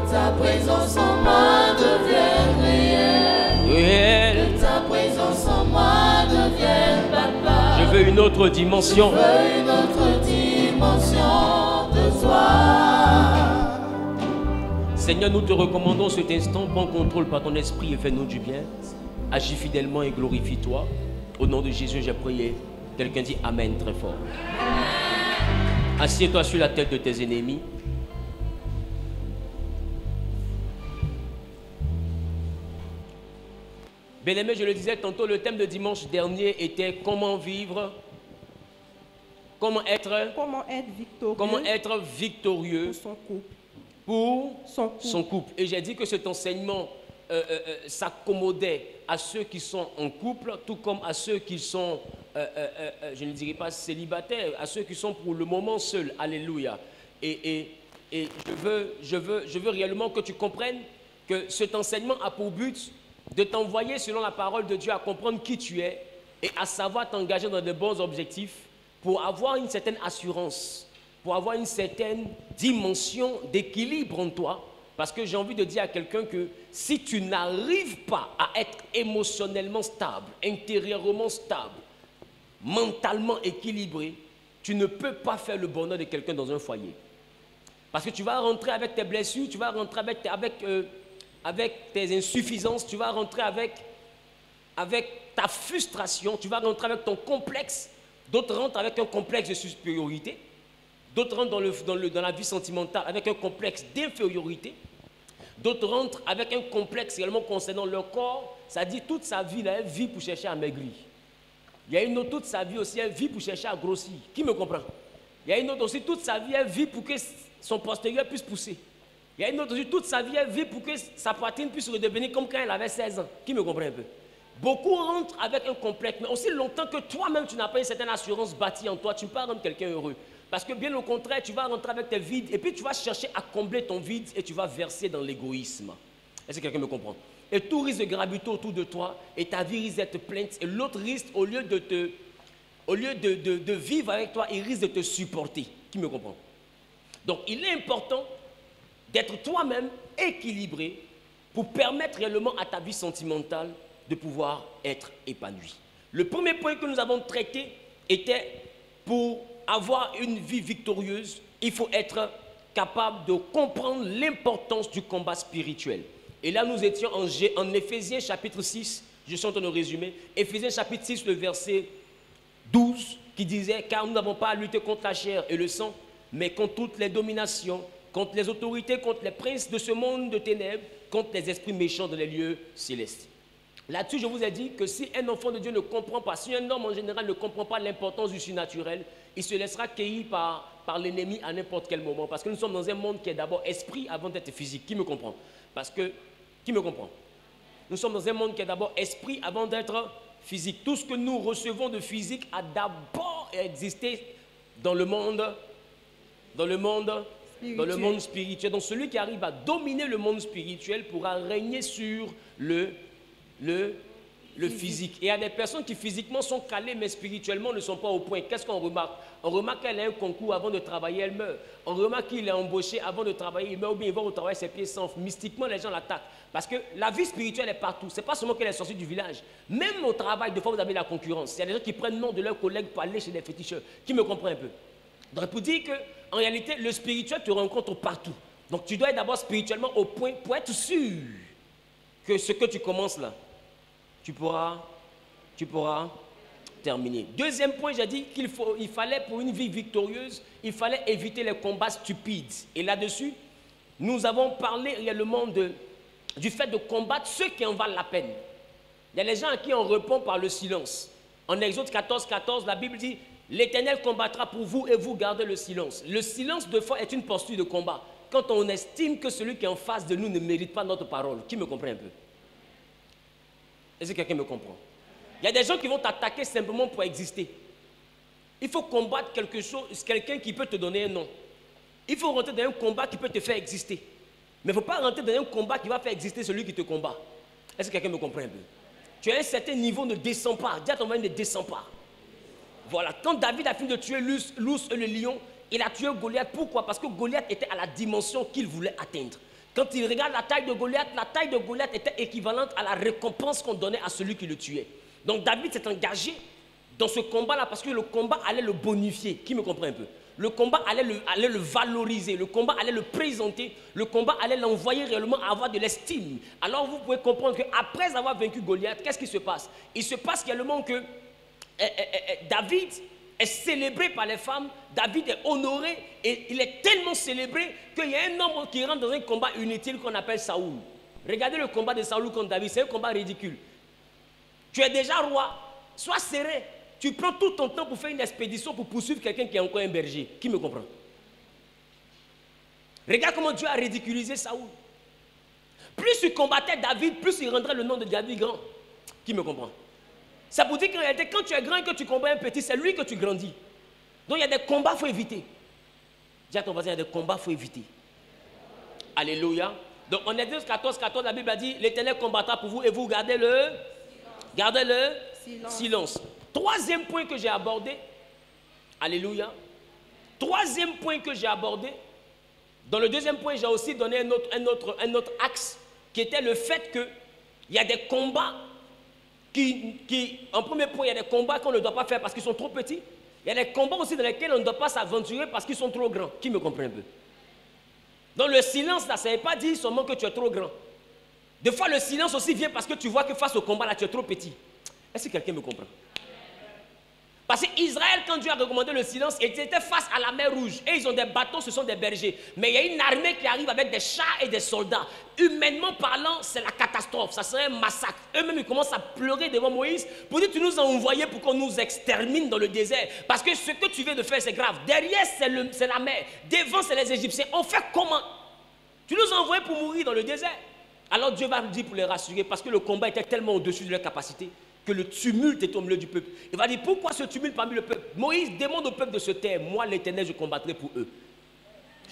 ta présence en moi devienne réelle. Que ta présence en moi devienne papa. Je veux une autre dimension. Je veux une autre dimension de toi. Seigneur, nous te recommandons cet instant. Prends contrôle par ton esprit et fais-nous du bien. Agis fidèlement et glorifie-toi. Au nom de Jésus, j'ai prié. Quelqu'un dit Amen très fort. Assieds-toi sur la tête de tes ennemis. Bien-aimé, je le disais tantôt, le thème de dimanche dernier était comment vivre, comment être victorieux pour son couple. Et j'ai dit que cet enseignement s'accommodait à ceux qui sont en couple, tout comme à ceux qui sont, je ne dirais pas célibataires, à ceux qui sont pour le moment seuls. Alléluia. Et je veux réellement que tu comprennes que cet enseignement a pour but de t'envoyer selon la parole de Dieu à comprendre qui tu es et à savoir t'engager dans de bons objectifs pour avoir une certaine assurance, pour avoir une certaine dimension d'équilibre en toi. Parce que j'ai envie de dire à quelqu'un que si tu n'arrives pas à être émotionnellement stable, intérieurement stable, mentalement équilibré, tu ne peux pas faire le bonheur de quelqu'un dans un foyer. Parce que tu vas rentrer avec tes blessures, tu vas rentrer avec tes insuffisances, tu vas rentrer avec ta frustration, tu vas rentrer avec ton complexe. D'autres rentrent avec un complexe de supériorité. D'autres rentrent dans la vie sentimentale avec un complexe d'infériorité. D'autres rentrent avec un complexe réellement concernant leur corps. Ça dit toute sa vie, là, elle vit pour chercher à maigrir. Il y a une autre, toute sa vie aussi, elle vit pour chercher à grossir. Qui me comprend? Il y a une autre aussi, toute sa vie, elle vit pour que son postérieur puisse pousser. Il y a une autre aussi, toute sa vie, elle vit pour que sa poitrine puisse redevenir comme quand elle avait 16 ans. Qui me comprend un peu? Beaucoup rentrent avec un complexe, mais aussi longtemps que toi-même, tu n'as pas une certaine assurance bâtie en toi, tu ne peux pas rendre quelqu'un heureux. Parce que bien au contraire, tu vas rentrer avec tes vides et puis tu vas chercher à combler ton vide et tu vas verser dans l'égoïsme. Est-ce que quelqu'un me comprend? Et tout risque de graviter autour de toi et ta vie risque d'être pleine. Et l'autre risque, au lieu de vivre avec toi, il risque de te supporter. Qui me comprend? Donc il est important d'être toi-même équilibré pour permettre réellement à ta vie sentimentale de pouvoir être épanoui. Le premier point que nous avons traité était pour avoir une vie victorieuse, il faut être capable de comprendre l'importance du combat spirituel. Et là, nous étions en Éphésiens chapitre 6, je suis en train de résumer, Éphésiens chapitre 6, le verset 12, qui disait « Car nous n'avons pas à lutter contre la chair et le sang, mais contre toutes les dominations, contre les autorités, contre les princes de ce monde de ténèbres, contre les esprits méchants dans les lieux célestes. » Là-dessus, je vous ai dit que si un enfant de Dieu ne comprend pas, si un homme en général ne comprend pas l'importance du surnaturel, il se laissera cueillir par l'ennemi à n'importe quel moment. Parce que nous sommes dans un monde qui est d'abord esprit avant d'être physique. Qui me comprend? Qui me comprend? Nous sommes dans un monde qui est d'abord esprit avant d'être physique. Tout ce que nous recevons de physique a d'abord existé dans le monde spirituel. Donc celui qui arrive à dominer le monde spirituel pourra régner sur le physique. Et il y a des personnes qui physiquement sont calées, mais spirituellement ne sont pas au point. Qu'est-ce qu'on remarque? On remarque qu'elle a un concours avant de travailler, elle meurt. On remarque qu'il est embauché avant de travailler, il meurt, ou bien il va au travail, ses pieds s'enflent. Mystiquement, les gens l'attaquent. Parce que la vie spirituelle est partout. Ce n'est pas seulement qu'elle est sortie du village. Même au travail, des fois, vous avez la concurrence. Il y a des gens qui prennent le nom de leurs collègues pour aller chez les féticheurs. Qui me comprend un peu? Donc, pour dire qu'en réalité, le spirituel te rencontre partout. Donc, tu dois être d'abord spirituellement au point pour être sûr que ce que tu commences là, tu pourras terminer. Deuxième point, j'ai dit qu'il fallait pour une vie victorieuse, il fallait éviter les combats stupides. Et là-dessus, nous avons parlé réellement du fait de combattre ceux qui en valent la peine. Il y a les gens à qui on répond par le silence. En Exode 14, 14, la Bible dit « L'Éternel combattra pour vous et vous gardez le silence ». Le silence de foi est une posture de combat. Quand on estime que celui qui est en face de nous ne mérite pas notre parole. Qui me comprend un peu? Est-ce que quelqu'un me comprend? Il y a des gens qui vont t'attaquer simplement pour exister. Il faut combattre quelque chose, quelqu'un qui peut te donner un nom. Il faut rentrer dans un combat qui peut te faire exister. Mais il ne faut pas rentrer dans un combat qui va faire exister celui qui te combat. Est-ce que quelqu'un me comprend un peu? Tu as un certain niveau, ne descends pas. Dis à ton mari, ne descends pas. Voilà. Quand David a fini de tuer l'ours et le lion, il a tué Goliath. Pourquoi? Parce que Goliath était à la dimension qu'il voulait atteindre. Quand il regarde la taille de Goliath était équivalente à la récompense qu'on donnait à celui qui le tuait. Donc David s'est engagé dans ce combat-là parce que le combat allait le bonifier. Qui me comprend un peu? Le combat allait le valoriser, le combat allait le présenter, le combat allait l'envoyer réellement à avoir de l'estime. Alors vous pouvez comprendre qu'après avoir vaincu Goliath, qu'est-ce qui se passe? Il se passe également que David est célébré par les femmes, David est honoré et il est tellement célébré qu'il y a un homme qui rentre dans un combat inutile qu'on appelle Saoul. Regardez le combat de Saoul contre David, c'est un combat ridicule. Tu es déjà roi, sois serein. Tu prends tout ton temps pour faire une expédition pour poursuivre quelqu'un qui est encore un berger. Qui me comprend? Regarde comment Dieu a ridiculisé Saoul. Plus tu combattais David, plus il rendrait le nom de David grand. Qui me comprend? Ça veut dire qu'en réalité, quand tu es grand et que tu combats un petit, c'est lui que tu grandis. Donc il y a des combats qu'il faut éviter. Dis à ton voisin, il y a des combats qu'il faut éviter. Alléluia. Donc on est 14, la Bible a dit, l'Éternel combattra pour vous et vous gardez le silence. Troisième point que j'ai abordé, alléluia. Troisième point que j'ai abordé, dans le deuxième point, j'ai aussi donné un autre axe, qui était le fait qu'il y a des combats en premier point, il y a des combats qu'on ne doit pas faire parce qu'ils sont trop petits. Il y a des combats aussi dans lesquels on ne doit pas s'aventurer parce qu'ils sont trop grands. Qui me comprend un peu? Donc le silence, là, ça ne veut pas dire seulement que tu es trop grand. Des fois, le silence aussi vient parce que tu vois que face au combat, là, tu es trop petit. Est-ce que quelqu'un me comprend? Parce qu'Israël, quand Dieu a recommandé le silence, ils étaient face à la mer Rouge. Et ils ont des bateaux, ce sont des bergers. Mais il y a une armée qui arrive avec des chars et des soldats. Humainement parlant, c'est la catastrophe. Ça serait un massacre. Eux-mêmes, ils commencent à pleurer devant Moïse pour dire, tu nous as envoyés pour qu'on nous extermine dans le désert. Parce que ce que tu viens de faire, c'est grave. Derrière, c'est la mer. Devant, c'est les Égyptiens. On fait comment? Tu nous as envoyés pour mourir dans le désert. Alors Dieu va nous dire pour les rassurer, parce que le combat était tellement au-dessus de leur capacité, que le tumulte est au milieu du peuple. Il va dire, pourquoi ce tumulte parmi le peuple? Moïse demande au peuple de se taire. Moi, l'Éternel, je combattrai pour eux.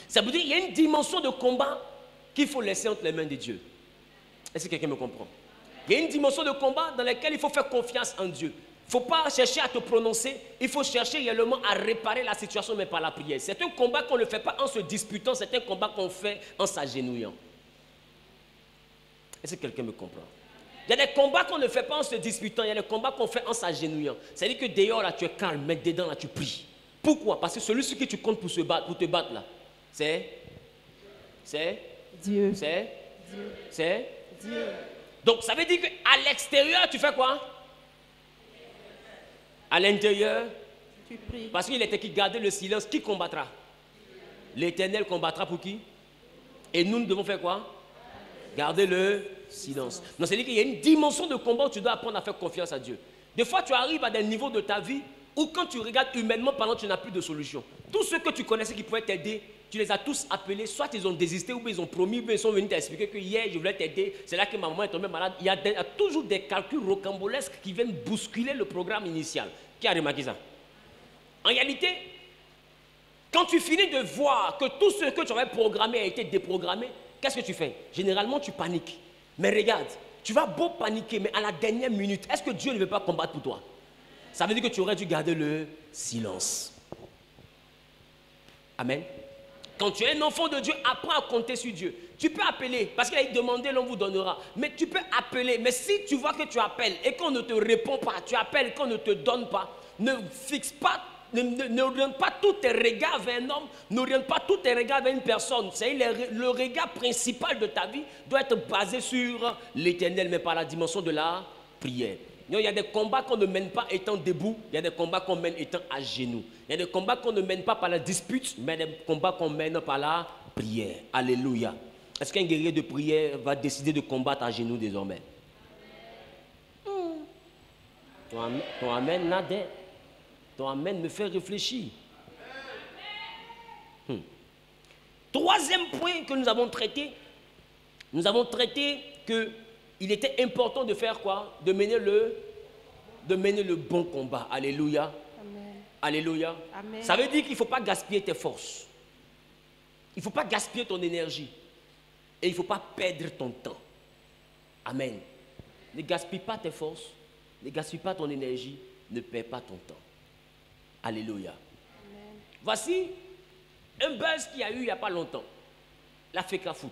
Ça veut dire qu'il y a une dimension de combat qu'il faut laisser entre les mains de Dieu. Est-ce que quelqu'un me comprend? Il y a une dimension de combat dans laquelle il faut faire confiance en Dieu. Il ne faut pas chercher à te prononcer, il faut chercher réellement à réparer la situation, mais par la prière. C'est un combat qu'on ne fait pas en se disputant, c'est un combat qu'on fait en s'agenouillant. Est-ce que quelqu'un me comprend? Il y a des combats qu'on ne fait pas en se disputant, il y a des combats qu'on fait en s'agenouillant. C'est-à-dire que dehors, là, tu es calme, mais dedans, là, tu pries. Pourquoi? Parce que celui sur qui tu comptes pour te battre, là, c'est Dieu. C'est Dieu. Donc, ça veut dire qu'à l'extérieur, tu fais quoi? À l'intérieur, tu pries. Parce qu'il était qui gardait le silence, qui combattra? L'Éternel combattra pour qui? Et nous devons faire quoi? Garder le silence. Donc, c'est-à-dire qu'il y a une dimension de combat où tu dois apprendre à faire confiance à Dieu. Des fois, tu arrives à des niveaux de ta vie où quand tu regardes humainement parlant, tu n'as plus de solution. Tous ceux que tu connaissais qui pouvaient t'aider, tu les as tous appelés, soit ils ont désisté, ou bien ils ont promis, ou bien ils sont venus t'expliquer que hier, je voulais t'aider, c'est là que ma maman est tombée malade. Il y a toujours des calculs rocambolesques qui viennent bousculer le programme initial. Qui a remarqué ça? En réalité, quand tu finis de voir que tout ce que tu avais programmé a été déprogrammé, qu'est-ce que tu fais? Généralement, tu paniques. Mais regarde, tu vas beau paniquer, mais à la dernière minute, est-ce que Dieu ne veut pas combattre pour toi? Ça veut dire que tu aurais dû garder le silence. Amen. Quand tu es un enfant de Dieu, apprends à compter sur Dieu. Tu peux appeler, parce qu'il a demandé, l'on vous donnera. Mais tu peux appeler. Mais si tu vois que tu appelles et qu'on ne te répond pas, tu appelles et qu'on ne te donne pas, ne fixe pas, n'oriente pas tous tes regards vers un homme, n'oriente pas tous tes regards vers une personne. Le regard principal de ta vie doit être basé sur l'Éternel, mais par la dimension de la prière. Il y a des combats qu'on ne mène pas étant debout, il y a des combats qu'on mène étant à genoux. Il y a des combats qu'on ne mène pas par la dispute, mais des combats qu'on mène par la prière. Alléluia. Est-ce qu'un guerrier de prière va décider de combattre à genoux désormais? Ton amen n'a d'aide. Ton amen me fait réfléchir. Troisième point que nous avons traité qu'il était important de faire quoi? De mener le bon combat. Alléluia. Amen. Alléluia. Amen. Ça veut dire qu'il ne faut pas gaspiller tes forces. Il ne faut pas gaspiller ton énergie. Et il ne faut pas perdre ton temps. Amen. Ne gaspille pas tes forces. Ne gaspille pas ton énergie. Ne perds pas ton temps. Alléluia. Amen. Voici un buzz qu'il y a eu il n'y a pas longtemps. L'Africa Foot.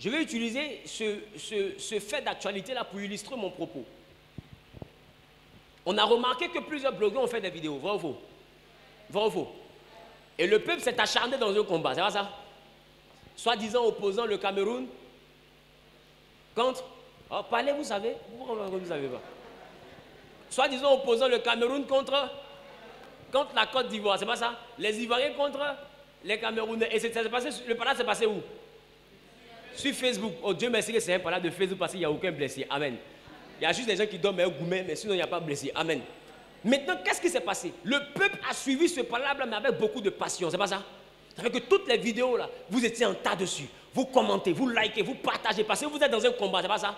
Je vais utiliser ce fait d'actualité-là pour illustrer mon propos. On a remarqué que plusieurs blogueurs ont fait des vidéos, vrai ou faux? Vrai ou faux? Et le peuple s'est acharné dans un combat, c'est pas ça? Soi-disant opposant le Cameroun contre... Oh, parlez, vous savez? Pourquoi vous ne savez pas? Soi-disant opposant le Cameroun contre la Côte d'Ivoire, c'est pas ça? Les Ivoiriens contre les Camerounais. Et le parade s'est passé où? Sur Facebook. Oh Dieu merci que c'est un parade de Facebook parce qu'il n'y a aucun blessé. Amen. Il y a juste des gens qui dorment un gourmet, mais sinon il n'y a pas de blessé. Amen. Maintenant, qu'est-ce qui s'est passé? Le peuple a suivi ce parade-là, mais avec beaucoup de passion, c'est pas ça? Ça fait que toutes les vidéos là, vous étiez en tas dessus. Vous commentez, vous likez, vous partagez, parce que vous êtes dans un combat, c'est pas ça?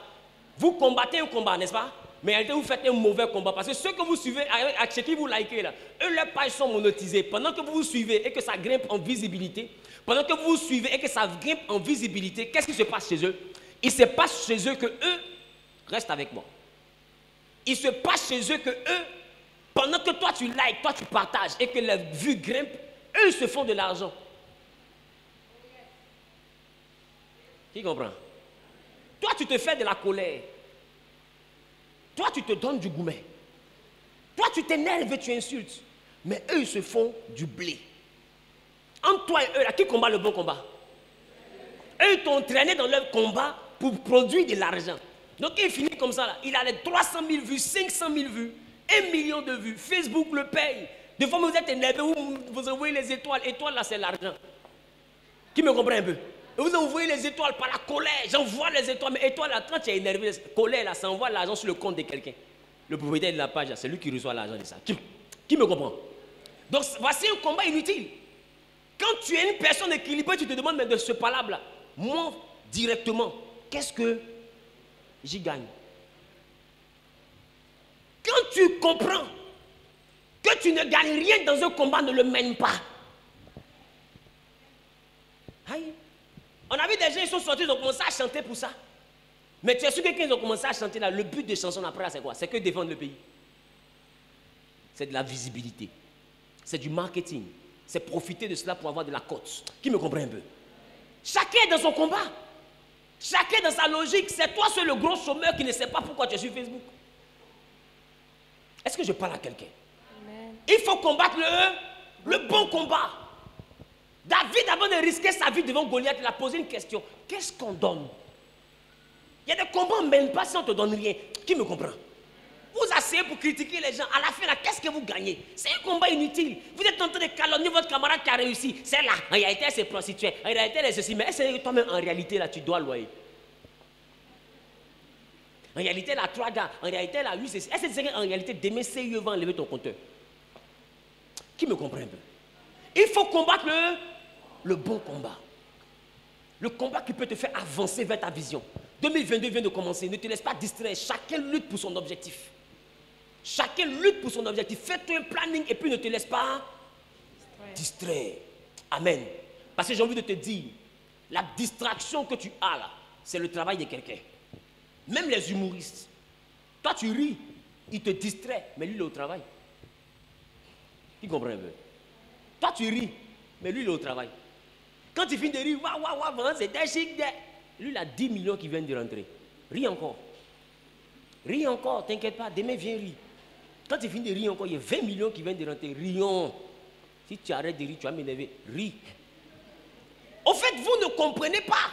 Vous combattez un combat, n'est-ce pas? Mais en réalité, vous faites un mauvais combat. Parce que ceux que vous suivez, à ceux qui vous likez là, eux, leurs pages sont monétisées. Pendant que vous vous suivez et que ça grimpe en visibilité, pendant que vous vous suivez et que ça grimpe en visibilité, qu'est-ce qui se passe chez eux? Il se passe chez eux que eux, restent avec moi. Il se passe chez eux que eux, pendant que toi tu likes, toi tu partages et que les vues grimpent, eux, ils se font de l'argent. Qui comprend? Toi, tu te fais de la colère. Toi, tu te donnes du gourmet. Toi, tu t'énerves et tu insultes. Mais eux, ils se font du blé. Entre toi et eux, là, qui combat le bon combat? Eux, ils t'ont entraîné dans leur combat pour produire de l'argent. Donc, il finit comme ça. Là. Il a les 300 000 vues, 500 000 vues, 1 million de vues. Facebook le paye. Des fois, vous êtes énervé, vous envoyez les étoiles. Étoiles, là, c'est l'argent. Qui me comprend un peu? Et vous envoyez les étoiles par la colère. J'envoie les étoiles. Mais étoiles, là, quand tu es énervé, colère, là, ça envoie l'argent sur le compte de quelqu'un. Le propriétaire de la page, c'est lui qui reçoit l'argent de ça. Qui me comprend? Donc, voici un combat inutile. Quand tu es une personne équilibrée, tu te demandes, mais de ce palabre-là, moi, directement, qu'est-ce que j'y gagne? Quand tu comprends que tu ne gagnes rien dans un combat, ne le mène pas. Aïe. On a vu des gens, ils sont sortis, ils ont commencé à chanter pour ça. Mais tu es sûr que quand ils ont commencé à chanter là, le but des chansons après, c'est quoi? C'est que défendre le pays. C'est de la visibilité. C'est du marketing. C'est profiter de cela pour avoir de la cote. Qui me comprend un peu? Chacun est dans son combat. Chacun dans sa logique. C'est toi seul le gros chômeur qui ne sait pas pourquoi tu es sur Facebook. Est-ce que je parle à quelqu'un? Il faut combattre le bon combat. David, avant de risquer sa vie devant Goliath, il a posé une question. Qu'est-ce qu'on donne? Il y a des combats, on ne mène pas si on ne te donne rien. Qui me comprend? Vous asseyez pour critiquer les gens. À la fin, qu'est-ce que vous gagnez? C'est un combat inutile. Vous êtes en train de calomnier votre camarade qui a réussi. C'est là. En réalité, elle s'est prostituée. En réalité, elle est ceci. Mais est-ce que toi-même, en réalité, là, tu dois loyer? En réalité, elle a 3 gars. En réalité, elle a 8 ceci. Est-ce que tu sais qu'en réalité, demain, CIE va enlever ton compteur? Qui me comprend un peu? Il faut combattre le bon combat. Le combat qui peut te faire avancer vers ta vision. 2022 vient de commencer. Ne te laisse pas distraire. Chacun lutte pour son objectif. Chacun lutte pour son objectif. Fais-toi un planning et puis ne te laisse pas distraire. Amen. Parce que j'ai envie de te dire, la distraction que tu as là, c'est le travail de quelqu'un. Même les humoristes. Toi, tu ris, il te distrait, mais lui, il est au travail. Qui comprend un peu? Toi, tu ris, mais lui, il est au travail. Quand tu finis de rire, waouh, c'était chic. Lui, il a 10 millions qui viennent de rentrer. Ris encore. Ris encore, t'inquiète pas, demain viens rire. Quand tu finis de rire encore, il y a 20 millions qui viennent de rentrer. Rions. Si tu arrêtes de rire, tu vas m'énerver. Ris. Au fait, vous ne comprenez pas.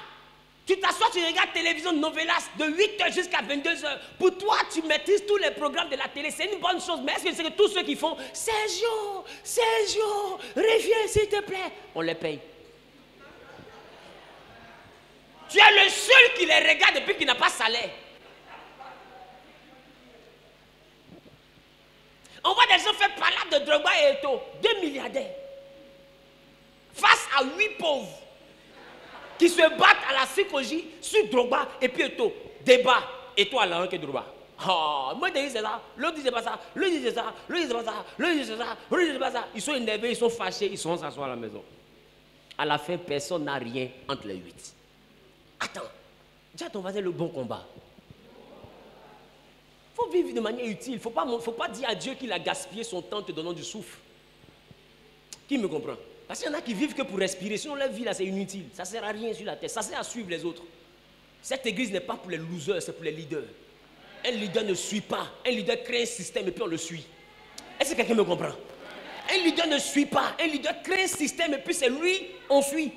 Tu t'assois, tu regardes télévision Novelas de 8h jusqu'à 22h. Pour toi, tu maîtrises tous les programmes de la télé. C'est une bonne chose. Mais est-ce que c'est que tous ceux qui font Sergio, reviens s'il te plaît, on les paye. Tu es le seul qui les regarde depuis qu'il n'a pas de salaire. On voit des gens faire parler de Drogba et Eto'o, 2 milliardaires. Face à 8 pauvres qui se battent à la psychologie sur Drogba et puis Eto'o. Débat, Eto'o à la que Drogba. Oh, moi, je dis c'est ça, l'autre dit c'est pas ça, l'autre dit c'est ça, l'autre dit c'est pas ça, l'autre dit c'est ça, l'autre dit c'est pas ça. Ils sont énervés, ils sont fâchés, ils sont s'asseoir à la maison. À la fin, personne n'a rien entre les 8. Attends, dis à ton voisin le bon combat. Il faut vivre de manière utile. Il ne faut pas dire à Dieu qu'il a gaspillé son temps te donnant du souffle. Qui me comprend? Parce qu'il y en a qui vivent que pour respirer. Sinon, leur vie, là, c'est inutile. Ça ne sert à rien sur la terre. Ça sert à suivre les autres. Cette église n'est pas pour les losers, c'est pour les leaders. Un leader ne suit pas. Un leader crée un système et puis on le suit. Est-ce que quelqu'un me comprend? Un leader ne suit pas. Un leader crée un système et puis c'est lui, on suit.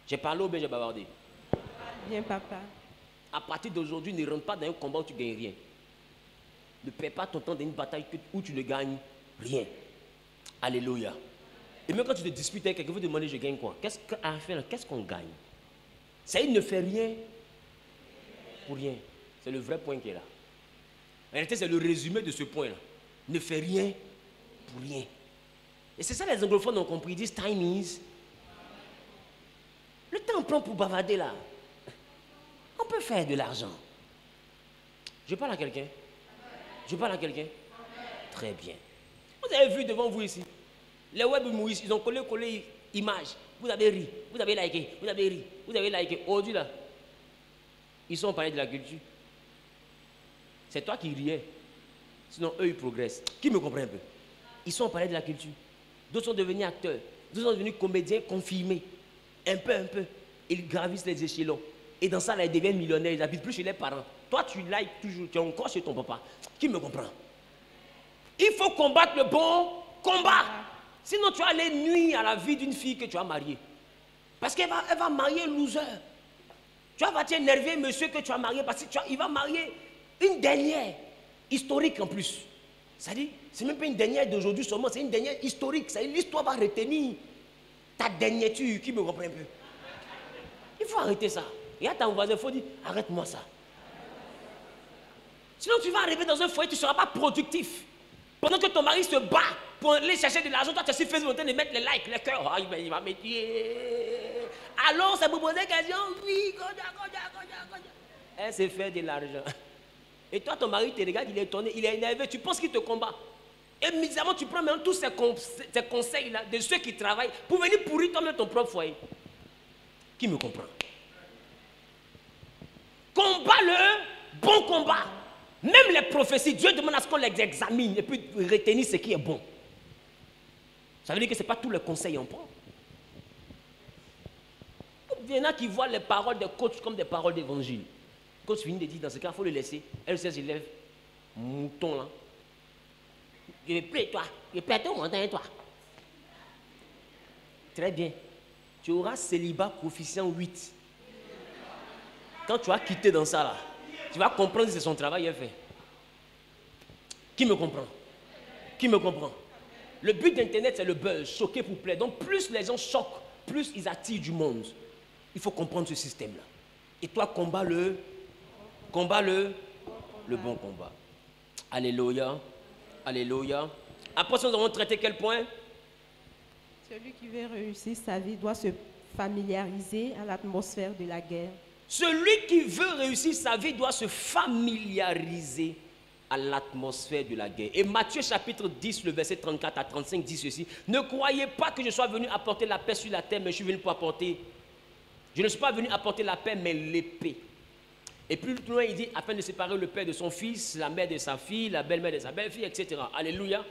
J'ai parlé ou bien j'ai bavardé? Bien, papa. À partir d'aujourd'hui, ne rentre pas dans un combat où tu ne gagnes rien. Ne perds pas ton temps dans une bataille où tu ne gagnes rien. Alléluia. Et même quand tu te disputes avec quelqu'un, vous demandez je gagne quoi? Qu'est-ce qu'on gagne? Ça, il ne fait rien pour rien. C'est le vrai point qui est là. En réalité, c'est le résumé de ce point-là. Ne fait rien pour rien. Et c'est ça les anglophones ont compris. Ils disent time is. Le temps prend pour bavarder là. On peut faire de l'argent. Je parle à quelqu'un? Je parle à quelqu'un? Très bien. Vous avez vu devant vous ici, les web Moïse, ils ont collé images. Vous avez ri, vous avez liké, vous avez ri, vous avez liké. Aujourd'hui là, ils sont parlé de la culture. C'est toi qui riais. Sinon, eux, ils progressent. Qui me comprend un peu? Ils sont parlé de la culture. D'autres sont devenus acteurs. D'autres sont devenus comédiens confirmés. Un peu. Ils gravissent les échelons. Et dans ça, là, ils deviennent millionnaires. Ils n'habitent plus chez les parents. Toi, tu likes toujours. Tu es encore chez ton papa. Qui me comprend? Il faut combattre le bon combat. Sinon, tu vas aller nuire à la vie d'une fille que tu as mariée. Parce qu'elle va marier un loser. Tu vas t'énerver, monsieur, que tu as marié. Parce qu'il va marier une dernière, historique en plus. C'est-à-dire, c'est même pas une dernière d'aujourd'hui seulement, c'est une dernière historique. C'est-à-dire, l'histoire va retenir ta dernièreture. Qui me comprend un peu? Il faut arrêter ça. Et à ton voisin, il faut dire, arrête-moi ça. Sinon, tu vas arriver dans un foyer, tu ne seras pas productif. Pendant que ton mari se bat pour aller chercher de l'argent, toi, tu es sur Facebook en train de mettre les likes, les cœurs. Oh, il va me tuer. Alors, ça me posait question. Oui, elle s'est fait de l'argent. Et toi, ton mari te regarde, il est étonné, il est énervé, tu penses qu'il te combat. Et bizarrement, tu prends maintenant tous ces conseils-là de ceux qui travaillent pour venir pourrir toi-même ton propre foyer. Qui me comprend? Combat le bon combat. Même les prophéties, Dieu demande à ce qu'on les examine et puis retenir ce qui est bon. Ça veut dire que ce n'est pas tous les conseils qu'on prend. Il y en a qui voient les paroles des coachs comme des paroles d'évangile. Le coach finit de dire, dans ce cas, il faut le laisser. Elle se lève, mouton là. Je vais plaire toi, je vais plaire ton montagne toi. Très bien. Tu auras célibat coefficient 8. Quand tu vas quitter dans ça là, tu vas comprendre que c'est son travail est fait. Qui me comprend? Qui me comprend? Le but d'Internet, c'est le buzz, choquer pour plaire. Donc, plus les gens choquent, plus ils attirent du monde. Il faut comprendre ce système-là. Et toi, combat le bon combat. Alléluia. Alléluia. Après, nous avons traité quel point? Celui qui veut réussir sa vie doit se familiariser à l'atmosphère de la guerre. Celui qui veut réussir sa vie doit se familiariser à l'atmosphère de la guerre. Et Matthieu chapitre 10, le verset 34 à 35 dit ceci. Ne croyez pas que je sois venu apporter la paix sur la terre, mais je suis venu pour apporter... Je ne suis pas venu apporter la paix, mais l'épée. Et plus loin, il dit, afin de séparer le père de son fils, la mère de sa fille, la belle-mère de sa belle-fille, etc. Alléluia.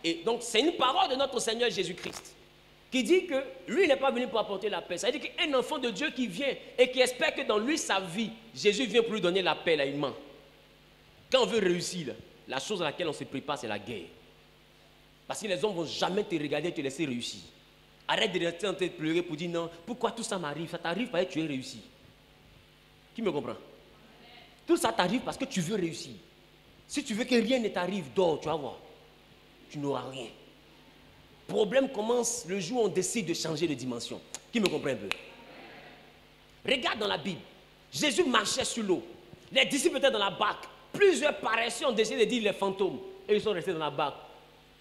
Et donc, c'est une parole de notre Seigneur Jésus-Christ qui dit que lui n'est pas venu pour apporter la paix. Ça veut dire qu'un enfant de Dieu qui vient et qui espère que dans lui, sa vie, Jésus vient pour lui donner la paix, là, il ment. Quand on veut réussir, là, la chose à laquelle on se prépare, c'est la guerre. Parce que les hommes ne vont jamais te regarder et te laisser réussir. Arrête de rester en train de pleurer pour dire non, pourquoi tout ça m'arrive? Ça t'arrive parce que tu es réussi. Qui me comprend? Tout ça t'arrive parce que tu veux réussir. Si tu veux que rien ne t'arrive, dors, tu vas voir. Tu n'auras rien. Le problème commence le jour où on décide de changer de dimension. Qui me comprend un peu? Regarde dans la Bible. Jésus marchait sur l'eau. Les disciples étaient dans la barque. Plusieurs paresseux ont décidé de dire les fantômes. Et ils sont restés dans la barque.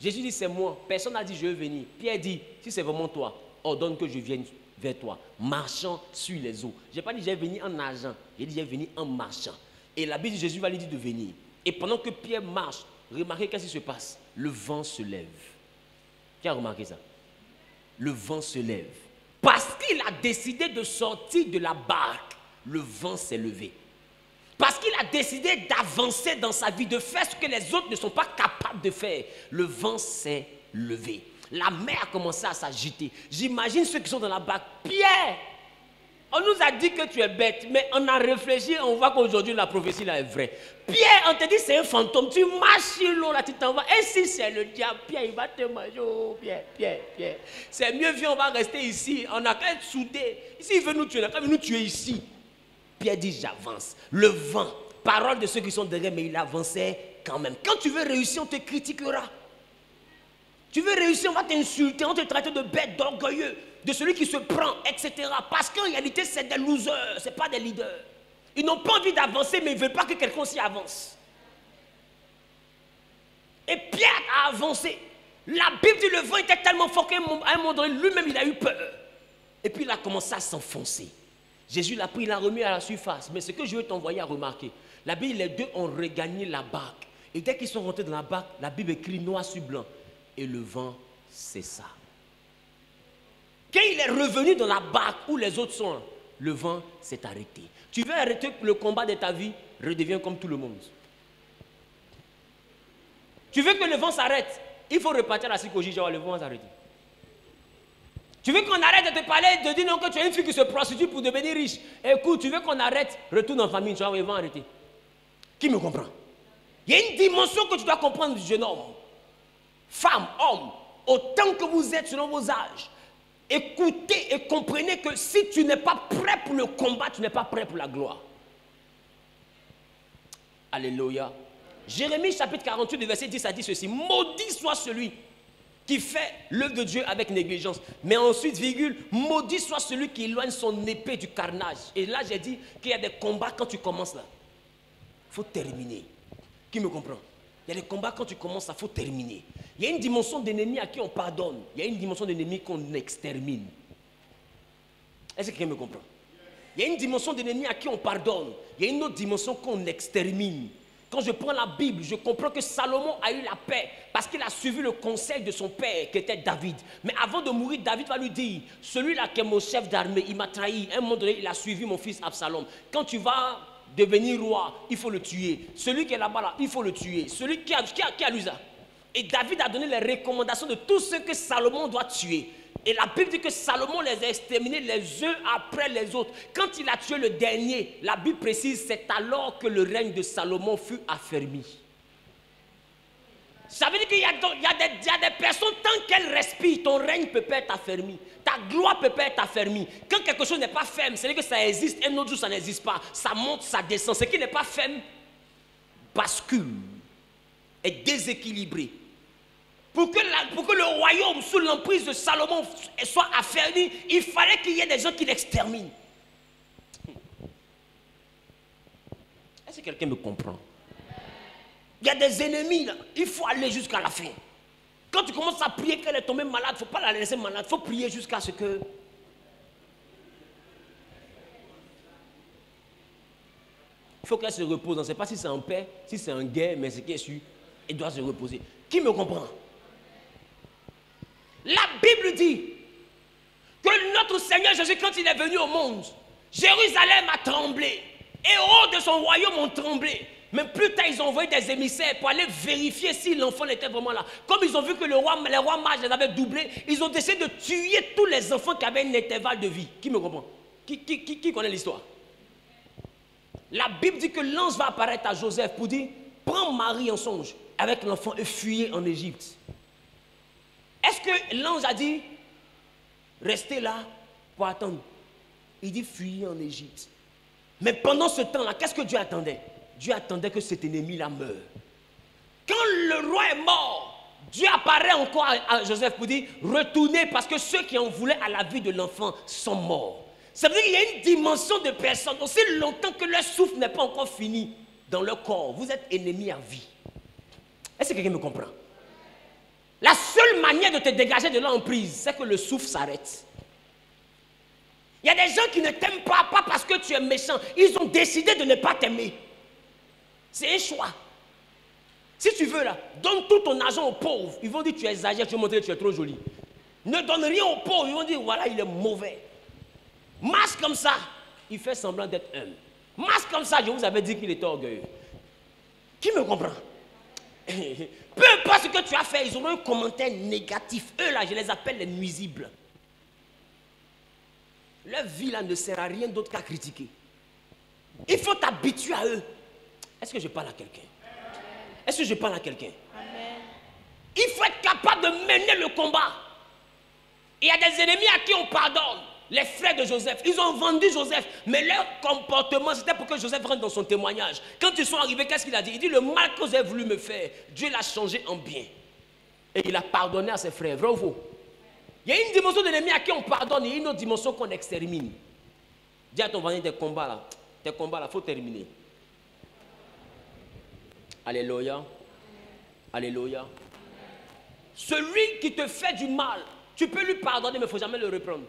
Jésus dit c'est moi. Personne n'a dit je veux venir. Pierre dit si c'est vraiment toi, ordonne que je vienne vers toi. Marchant sur les eaux. Je n'ai pas dit j'ai venu en nageant. J'ai dit j'ai venu en marchant. Et la Bible dit Jésus va lui dire de venir. Et pendant que Pierre marche, remarquez qu'est-ce qui se passe? Le vent se lève. Qui a remarqué ça? Le vent se lève. Parce qu'il a décidé de sortir de la barque, le vent s'est levé. Parce qu'il a décidé d'avancer dans sa vie, de faire ce que les autres ne sont pas capables de faire, le vent s'est levé. La mer a commencé à s'agiter. J'imagine ceux qui sont dans la barque. Pierre, on nous a dit que tu es bête, mais on a réfléchi, on voit qu'aujourd'hui la prophétie là est vraie. Pierre, on te dit c'est un fantôme, tu marches sur l'eau là, tu t'en vas. Et si c'est le diable, Pierre, il va te manger. Oh, Pierre. C'est mieux, viens, on va rester ici. On a qu'à être soudés. Ici, il veut nous tuer, on a qu'à nous tuer ici. Pierre dit, j'avance. Le vent, parole de ceux qui sont derrière, mais il avançait quand même. Quand tu veux réussir, on te critiquera. Tu veux réussir, on va t'insulter, on te traite de bête, d'orgueilleux, de celui qui se prend, etc. Parce qu'en réalité, c'est des losers, ce n'est pas des leaders. Ils n'ont pas envie d'avancer, mais ils ne veulent pas que quelqu'un s'y avance. Et Pierre a avancé. La Bible dit le vent était tellement fort qu'à un moment donné, lui-même, il a eu peur. Et puis, il a commencé à s'enfoncer. Jésus l'a pris, il l'a remis à la surface. Mais ce que je veux t'envoyer à remarquer, la Bible, les deux ont regagné la barque. Et dès qu'ils sont rentrés dans la barque, la Bible écrit noir sur blanc. Et le vent cessa. Quand il est revenu dans la barque où les autres sont, le vent s'est arrêté. Tu veux arrêter le combat de ta vie, redeviens comme tout le monde. Tu veux que le vent s'arrête, il faut repartir à la psychologie, le vent va s'arrêter. Tu veux qu'on arrête de te parler, de dire non que tu es une fille qui se prostitue pour devenir riche. Écoute, tu veux qu'on arrête, retourne en famille, tu vois, le vent arrêter. Qui me comprend? Il y a une dimension que tu dois comprendre, jeune homme. Femme, homme, autant que vous êtes selon vos âges, écoutez et comprenez que si tu n'es pas prêt pour le combat, tu n'es pas prêt pour la gloire. Alléluia. Jérémie chapitre 48, verset 10 a dit ceci. Maudit soit celui qui fait l'œuvre de Dieu avec négligence. Mais ensuite, virgule, maudit soit celui qui éloigne son épée du carnage. Et là, j'ai dit qu'il y a des combats quand tu commences là. Il faut terminer. Qui me comprend? Il y a des combats quand tu commences, il faut terminer. Il y a une dimension d'ennemi à qui on pardonne. Il y a une dimension d'ennemi qu'on extermine. Est-ce que quelqu'un me comprend? Il y a une dimension d'ennemi à qui on pardonne. Il y a une autre dimension qu'on extermine. Quand je prends la Bible, je comprends que Salomon a eu la paix parce qu'il a suivi le conseil de son père qui était David. Mais avant de mourir, David va lui dire, celui-là qui est mon chef d'armée, il m'a trahi. À un moment donné, il a suivi mon fils Absalom. Quand tu vas devenir roi, il faut le tuer. Celui qui est là-bas, là, il faut le tuer. Celui qui a lu ça. Et David a donné les recommandations de tous ceux que Salomon doit tuer. Et la Bible dit que Salomon les a exterminés les uns après les autres. Quand il a tué le dernier, la Bible précise, c'est alors que le règne de Salomon fut affermi. Ça veut dire qu'il y a des personnes, tant qu'elles respirent, ton règne peut pas être affermi. Ta gloire peut pas être affermie. Quand quelque chose n'est pas ferme, c'est-à-dire que ça existe, un autre jour ça n'existe pas. Ça monte, ça descend. Ce qui n'est pas ferme bascule, est déséquilibré. Pour que le royaume sous l'emprise de Salomon soit affermi, il fallait qu'il y ait des gens qui l'exterminent. Est-ce que quelqu'un me comprend? Il y a des ennemis là, il faut aller jusqu'à la fin. Quand tu commences à prier qu'elle est tombée malade, il ne faut pas la laisser malade, il faut prier jusqu'à ce que... Il faut qu'elle se repose. On ne sait pas si c'est en paix, si c'est en guerre, mais ce qui est sûr, elle doit se reposer. Qui me comprend? La Bible dit que notre Seigneur Jésus, quand il est venu au monde, Jérusalem a tremblé. Et hors de son royaume ont tremblé. Mais plus tard, ils ont envoyé des émissaires pour aller vérifier si l'enfant était vraiment là. Comme ils ont vu que les rois mages les avaient doublés, ils ont décidé de tuer tous les enfants qui avaient un intervalle de vie. Qui me comprend? Qui connaît l'histoire? La Bible dit que l'ange va apparaître à Joseph pour dire, prends Marie en songe avec l'enfant et fuyez en Égypte. Est-ce que l'ange a dit, restez là pour attendre? Il dit, fuyez en Égypte. Mais pendant ce temps-là, qu'est-ce que Dieu attendait? Dieu attendait que cet ennemi-là meure. Quand le roi est mort, Dieu apparaît encore à Joseph pour dire, retournez parce que ceux qui en voulaient à la vie de l'enfant sont morts. Ça veut dire qu'il y a une dimension de personnes, aussi longtemps que leur souffle n'est pas encore fini dans leur corps, vous êtes ennemis à vie. Est-ce que quelqu'un me comprend? La seule manière de te dégager de l'emprise, c'est que le souffle s'arrête. Il y a des gens qui ne t'aiment pas parce que tu es méchant. Ils ont décidé de ne pas t'aimer. C'est un choix. Si tu veux là, donne tout ton argent aux pauvres. Ils vont dire tu exagères, tu vas montrer que tu es trop joli. Ne donne rien aux pauvres. Ils vont dire voilà, il est mauvais. Marche comme ça, il fait semblant d'être humble. Marche comme ça, je vous avais dit qu'il était orgueilleux. Qui me comprend? Peu importe ce que tu as fait, ils auront un commentaire négatif. Eux là, je les appelle les nuisibles. Leur vie là ne sert à rien d'autre qu'à critiquer. Il faut t'habituer à eux. Est-ce que je parle à quelqu'un? Est-ce que je parle à quelqu'un? Il faut être capable de mener le combat. Il y a des ennemis à qui on pardonne. Les frères de Joseph, ils ont vendu Joseph, mais leur comportement, c'était pour que Joseph rentre dans son témoignage. Quand ils sont arrivés, qu'est-ce qu'il a dit? Il dit, le mal que vous avez voulu me faire, Dieu l'a changé en bien. Et il a pardonné à ses frères, vrai ou faux? Il y a une dimension d'ennemi à qui on pardonne et une autre dimension qu'on extermine. Dis à ton voisin, tes combats là, il faut terminer. Alléluia. Alléluia. Celui qui te fait du mal, tu peux lui pardonner, mais il ne faut jamais le reprendre.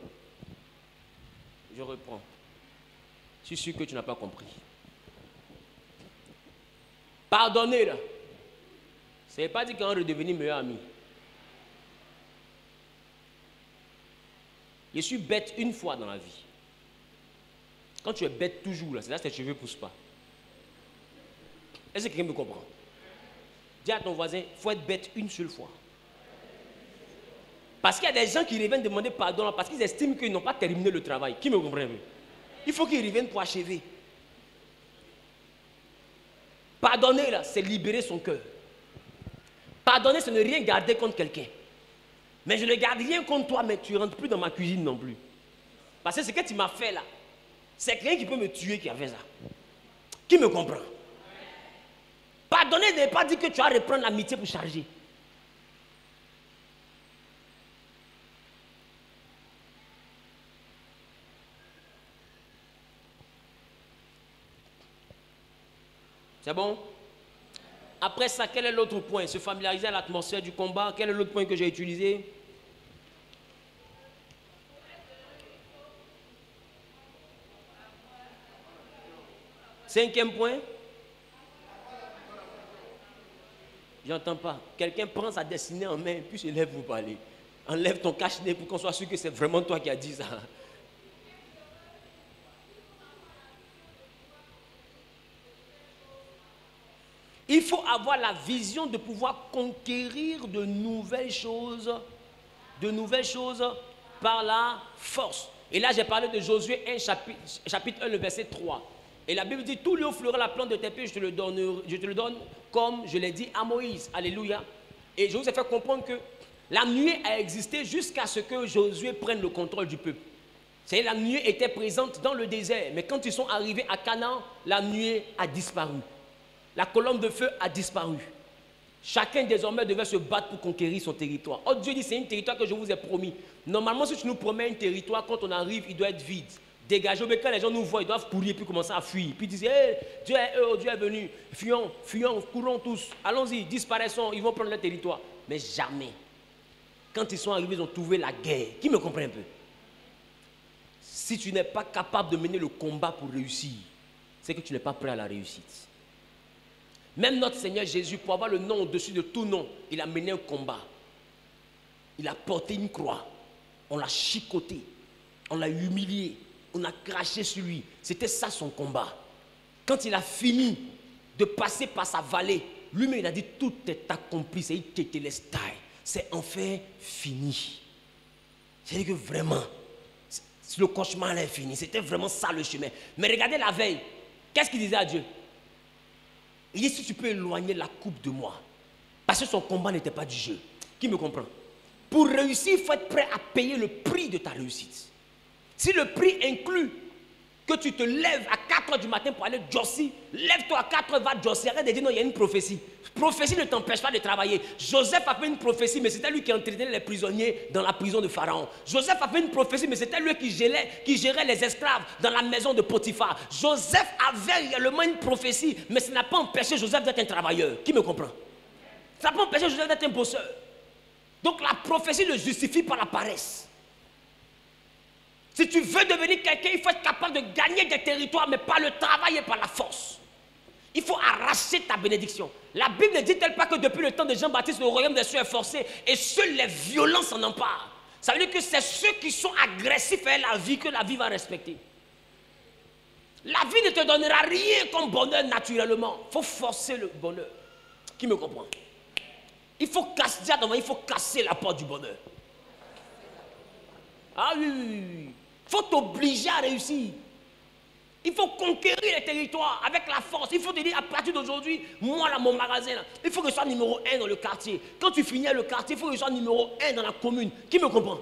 Je reprends. Je suis sûr que tu n'as pas compris. Pardonner, là. Ça ne veut pas dire qu'on va redevenir meilleur ami. Je suis bête une fois dans la vie. Quand tu es bête toujours, là, c'est là que tes cheveux ne poussent pas. Est-ce que quelqu'un me comprend? Dis à ton voisin, il faut être bête une seule fois. Parce qu'il y a des gens qui reviennent demander pardon là, parce qu'ils estiment qu'ils n'ont pas terminé le travail. Qui me comprend? Il faut qu'ils reviennent pour achever. Pardonner, là, c'est libérer son cœur. Pardonner, c'est ne rien garder contre quelqu'un. Mais je ne garde rien contre toi, mais tu ne rentres plus dans ma cuisine non plus. Parce que ce que tu m'as fait là, c'est quelqu'un qui peut me tuer qui a fait ça. Qui me comprend? Pardonner ne veut pas dire que tu vas reprendre l'amitié pour charger. C'est bon? Après ça, quel est l'autre point? Se familiariser à l'atmosphère du combat. Quel est l'autre point que j'ai utilisé? Cinquième point? J'entends pas. Quelqu'un prend sa destinée en main, puis se lève pour parler. Enlève ton cache-nez pour qu'on soit sûr que c'est vraiment toi qui as dit ça. Il faut avoir la vision de pouvoir conquérir de nouvelles choses par la force. Et là, j'ai parlé de Josué 1, chapitre 1, le verset 3. Et la Bible dit, tout lieu où fleura la plante de tes pieds, je te le donne comme je l'ai dit à Moïse. Alléluia. Et je vous ai fait comprendre que la nuée a existé jusqu'à ce que Josué prenne le contrôle du peuple. C'est-à-dire la nuée était présente dans le désert. Mais quand ils sont arrivés à Canaan, la nuée a disparu. La colonne de feu a disparu. Chacun désormais devait se battre pour conquérir son territoire. Oh, Dieu dit, c'est un territoire que je vous ai promis. Normalement, si tu nous promets un territoire, quand on arrive, il doit être vide, dégagé. Mais quand les gens nous voient, ils doivent courir puis commencer à fuir. Puis ils disent, hey, Dieu est venu. Fuyons, courons tous. Allons-y, disparaissons, ils vont prendre leur territoire. Mais jamais. Quand ils sont arrivés, ils ont trouvé la guerre. Qui me comprend un peu? Si tu n'es pas capable de mener le combat pour réussir, c'est que tu n'es pas prêt à la réussite. Même notre Seigneur Jésus, pour avoir le nom au-dessus de tout nom, il a mené un combat. Il a porté une croix. On l'a chicoté. On l'a humilié. On a craché sur lui. C'était ça son combat. Quand il a fini de passer par sa vallée, lui-même il a dit, tout est accompli. C'est Tetelestai. C'est enfin fini. C'est-à-dire que vraiment, le cauchemar est fini. C'était vraiment ça le chemin. Mais regardez la veille. Qu'est-ce qu'il disait à Dieu? Il dit, si tu peux éloigner la coupe de moi. Parce que son combat n'était pas du jeu. Qui me comprend? Pour réussir, il faut être prêt à payer le prix de ta réussite. Si le prix inclut que tu te lèves à 4 h du matin pour aller josser, lève-toi à 4 h, va josser. Arrête de dire non, il y a une prophétie. Prophétie ne t'empêche pas de travailler. Joseph a fait une prophétie, mais c'était lui qui entraînait les prisonniers dans la prison de Pharaon. Joseph a fait une prophétie, mais c'était lui qui gérait les esclaves dans la maison de Potiphar. Joseph avait réellement une prophétie, mais ça n'a pas empêché Joseph d'être un travailleur. Qui me comprend? Ça n'a pas empêché Joseph d'être un bosseur. Donc la prophétie ne justifie pas la paresse. Si tu veux devenir quelqu'un, il faut être capable de gagner des territoires, mais par le travail et par la force. Il faut arracher ta bénédiction. La Bible ne dit-elle pas que depuis le temps de Jean-Baptiste, le royaume des cieux est forcé et seules les violences en emparent? Ça veut dire que c'est ceux qui sont agressifs à la vie que la vie va respecter. La vie ne te donnera rien comme bonheur naturellement. Il faut forcer le bonheur. Qui me comprend? Il faut casser, il faut casser la porte du bonheur. Ah oui, oui, oui. Il faut t'obliger à réussir. Il faut conquérir les territoires avec la force. Il faut te dire, à partir d'aujourd'hui, moi, là, mon magasin, là, il faut que je sois numéro 1 dans le quartier. Quand tu finis le quartier, il faut que je sois numéro 1 dans la commune. Qui me comprend?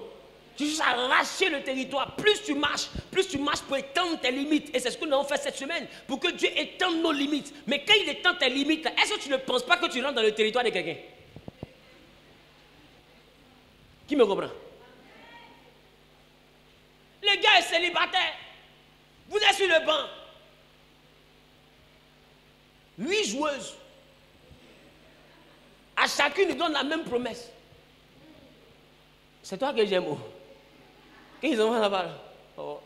Tu dois arracher le territoire. Plus tu marches pour étendre tes limites. Et c'est ce que nous avons fait cette semaine, pour que Dieu étende nos limites. Mais quand il étend tes limites, est-ce que tu ne penses pas que tu rentres dans le territoire de quelqu'un? Qui me comprend? Le gars est célibataire. Vous êtes sur le banc. 8 joueuses. À chacune, nous donne la même promesse. C'est toi que j'aime. Qu'ils ont là-bas. Là. Oh.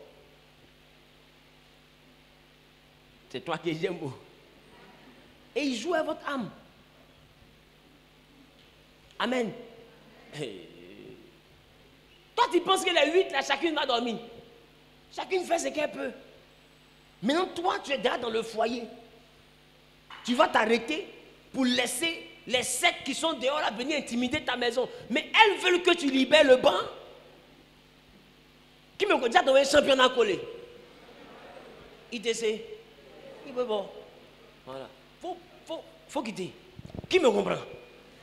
C'est toi que j'aime. Et ils jouent à votre âme. Amen. Hey. Toi, tu penses que les 8, là, chacune va dormir. Chacune fait ce qu'elle peut. Maintenant, toi, tu es déjà dans le foyer. Tu vas t'arrêter pour laisser les 7 qui sont dehors là venir intimider ta maison. Mais elles veulent que tu libères le banc. Qui me déjà dans un championnat collé. ITC. Il veut bon. Voilà. Faut quitter. Qui me comprend?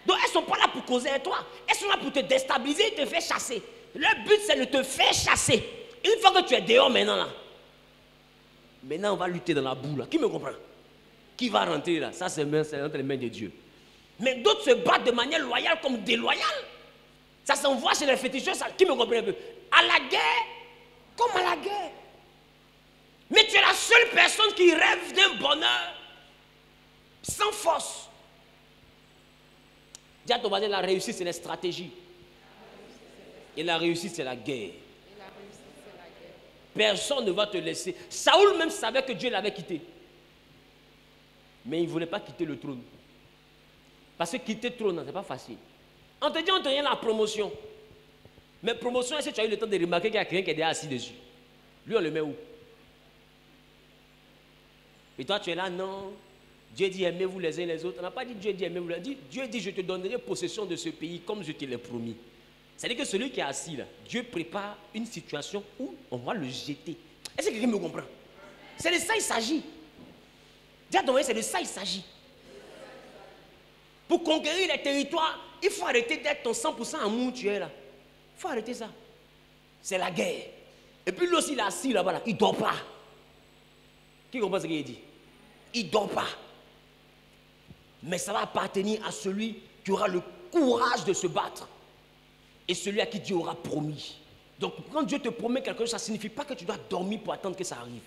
Donc, elles ne sont pas là pour causer avec toi. Elles sont là pour te déstabiliser et te faire chasser. Le but, c'est de te faire chasser. Une fois que tu es dehors maintenant là, maintenant on va lutter dans la boue là. Qui me comprend? Qui va rentrer là? Ça c'est entre les mains de Dieu. Mais d'autres se battent de manière loyale comme déloyale. Ça s'envoie chez les féticheurs. Qui me comprend un peu? À la guerre, comme à la guerre. Mais tu es la seule personne qui rêve d'un bonheur sans force. Dis à ton voisin, la réussite c'est la stratégie. Et la réussite c'est la guerre. Personne ne va te laisser. Saoul même savait que Dieu l'avait quitté. Mais il ne voulait pas quitter le trône. Parce que quitter le trône, ce n'est pas facile. On te dit, on te donne la promotion. Mais promotion, est-ce que tu as eu le temps de remarquer qu'il y a quelqu'un qui est déjà assis dessus? Lui, on le met où? Et toi, tu es là, non. Dieu dit, aimez-vous les uns les autres. On n'a pas dit Dieu dit, aimez-vous les autres. Dieu dit, je te donnerai possession de ce pays comme je te l'ai promis. C'est-à-dire que celui qui est assis là, Dieu prépare une situation où on va le jeter. Est-ce que quelqu'un me comprend? C'est de ça il s'agit. C'est de ça il s'agit. Pour conquérir les territoires, il faut arrêter d'être ton 100% amour tu es là. Il faut arrêter ça. C'est la guerre. Et puis lui aussi il est assis là-bas, là. Il ne dort pas. Qui comprend ce qu'il dit? Il ne dort pas. Mais ça va appartenir à celui qui aura le courage de se battre. Et celui à qui Dieu aura promis. Donc quand Dieu te promet quelque chose, ça ne signifie pas que tu dois dormir pour attendre que ça arrive.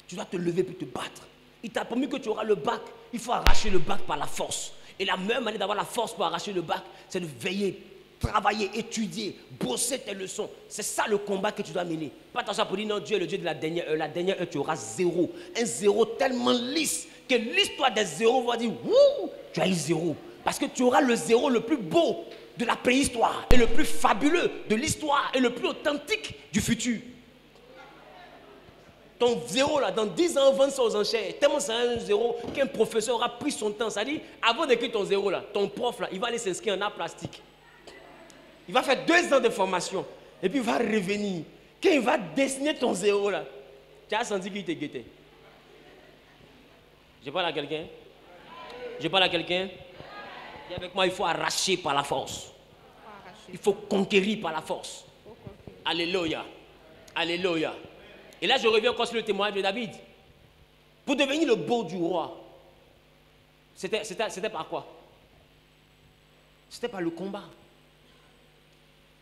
Tu dois te lever pour te battre. Il t'a promis que tu auras le bac. Il faut arracher le bac par la force. Et la meilleure manière d'avoir la force pour arracher le bac, c'est de veiller, travailler, étudier, bosser tes leçons. C'est ça le combat que tu dois mener. Pas attention pour dire non, Dieu est le Dieu de la dernière heure. La dernière heure, tu auras 0. Un 0 tellement lisse que l'histoire des 0 va dire wouh, tu as eu 0. Parce que tu auras le 0 le plus beau de la préhistoire et le plus fabuleux de l'histoire et le plus authentique du futur. Ton 0 là, dans 10 ans, vendre ça aux enchères. Tellement c'est un 0 qu'un professeur aura pris son temps. Ça dit, avant d'écrire ton 0 là, ton prof là, il va aller s'inscrire en art plastique. Il va faire 2 ans de formation. Et puis il va revenir. Quand il va dessiner ton 0 là, tu as senti qu'il te guettait. Je parle à quelqu'un? Je parle à quelqu'un? Et avec moi, il faut arracher par la force. Il faut conquérir par la force. Alléluia. Alléluia. Et là, je reviens encore sur le témoignage de David. Pour devenir le beau du roi, c'était par quoi? C'était par le combat.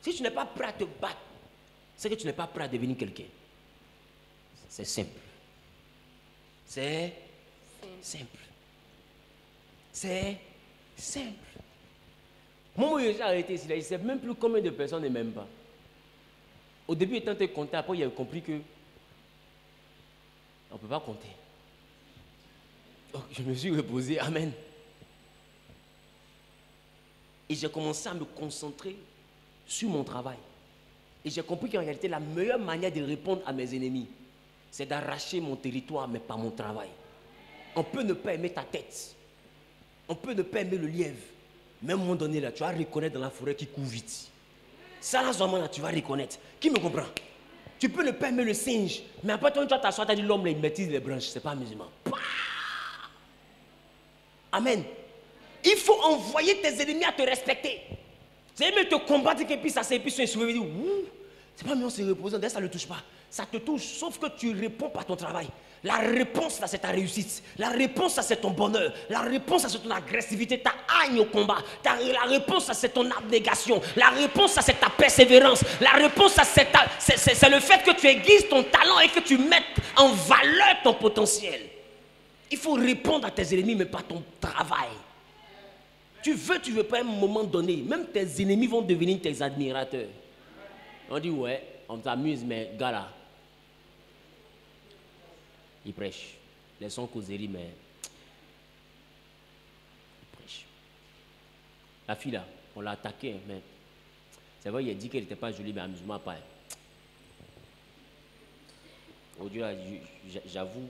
Si tu n'es pas prêt à te battre, c'est que tu n'es pas prêt à devenir quelqu'un. C'est simple. C'est simple. C'est simple. Moi, j'ai arrêté ici, là, il ne sait même plus combien de personnes ne m'aiment pas. Au début, il tentait de compter, après, il a compris que on ne peut pas compter. Donc, je me suis reposé, amen. Et j'ai commencé à me concentrer sur mon travail. Et j'ai compris qu'en réalité, la meilleure manière de répondre à mes ennemis, c'est d'arracher mon territoire, mais pas mon travail. On peut ne pas aimer ta tête. On peut ne pas aimer le lièvre. Même à un moment donné, là, tu vas reconnaître dans la forêt qui court vite. Ça, là, seulement, là, tu vas reconnaître. Qui me comprend? Tu peux ne pas aimer le singe, mais après, toi, tu vas t'asseoir, tu as dit l'homme, il maîtrise les branches. Ce n'est pas musulman. Amen. Il faut envoyer tes ennemis à te respecter. C'est même te combattre et puis ça s'épuise sur un sourire et dire, c'est pas mieux, c'est reposant, ça ne le touche pas. Ça te touche, sauf que tu réponds par ton travail. La réponse, là, c'est ta réussite. La réponse, là, c'est ton bonheur. La réponse, là, c'est ton agressivité, ta haine au combat. La réponse, là, c'est ton abnégation. La réponse, là, c'est ta persévérance. La réponse, là, c'est le fait que tu aiguises ton talent et que tu mettes en valeur ton potentiel. Il faut répondre à tes ennemis, mais pas ton travail. Tu veux pas, à un moment donné, même tes ennemis vont devenir tes admirateurs. On dit, ouais, on t'amuse, mais gars là, il prêche. Les sons causeries, mais il prêche. La fille là, on l'a attaquée, mais c'est vrai, il a dit qu'elle n'était pas jolie, mais amusement pas. Aujourd'hui, j'avoue,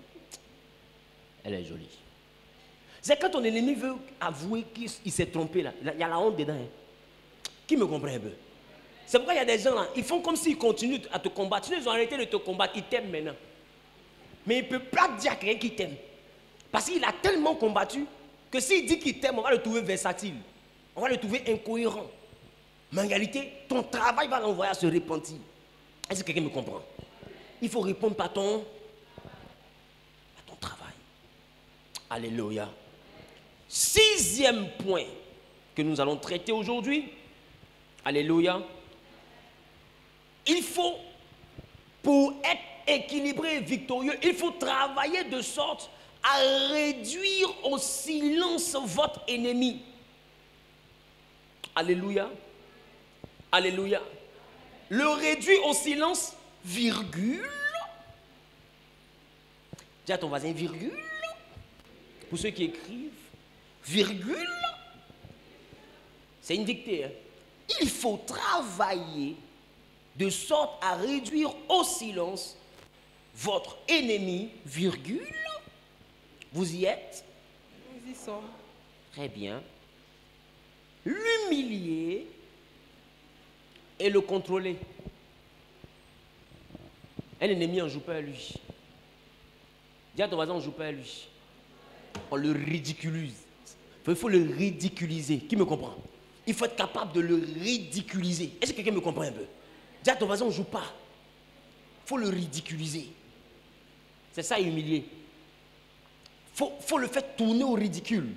elle est jolie. C'est quand ton ennemi veut avouer qu'il s'est trompé là, il y a la honte dedans. Hein. Qui me comprend un peu? C'est pourquoi il y a des gens là, ils font comme s'ils continuent à te combattre. Sinon, ils ont arrêté de te combattre, ils t'aiment maintenant. Mais il ne peut pas dire à quelqu'un qu'il t'aime. Parce qu'il a tellement combattu que s'il dit qu'il t'aime, on va le trouver versatile. On va le trouver incohérent. Mais en réalité, ton travail va l'envoyer à se repentir. Est-ce que quelqu'un me comprend? Il faut répondre par ton travail. Alléluia. 6e point que nous allons traiter aujourd'hui. Alléluia. Il faut, pour être équilibré et victorieux, il faut travailler de sorte à réduire au silence votre ennemi. Alléluia. Alléluia. Le réduire au silence, virgule. Dis à ton voisin, virgule. Pour ceux qui écrivent, virgule. C'est une dictée. Hein? Il faut travailler de sorte à réduire au silence votre ennemi, virgule. Vous y êtes? Nous y sommes. Très bien. L'humilier et le contrôler. Un ennemi, on ne joue pas à lui. Dis à ton voisin, on ne joue pas à lui. On le ridiculise. Il faut le ridiculiser. Qui me comprend? Il faut être capable de le ridiculiser. Est-ce que quelqu'un me comprend un peu? Dis à ton voisin, on ne joue pas. Il faut le ridiculiser. C'est ça, humilier. Il faut le faire tourner au ridicule.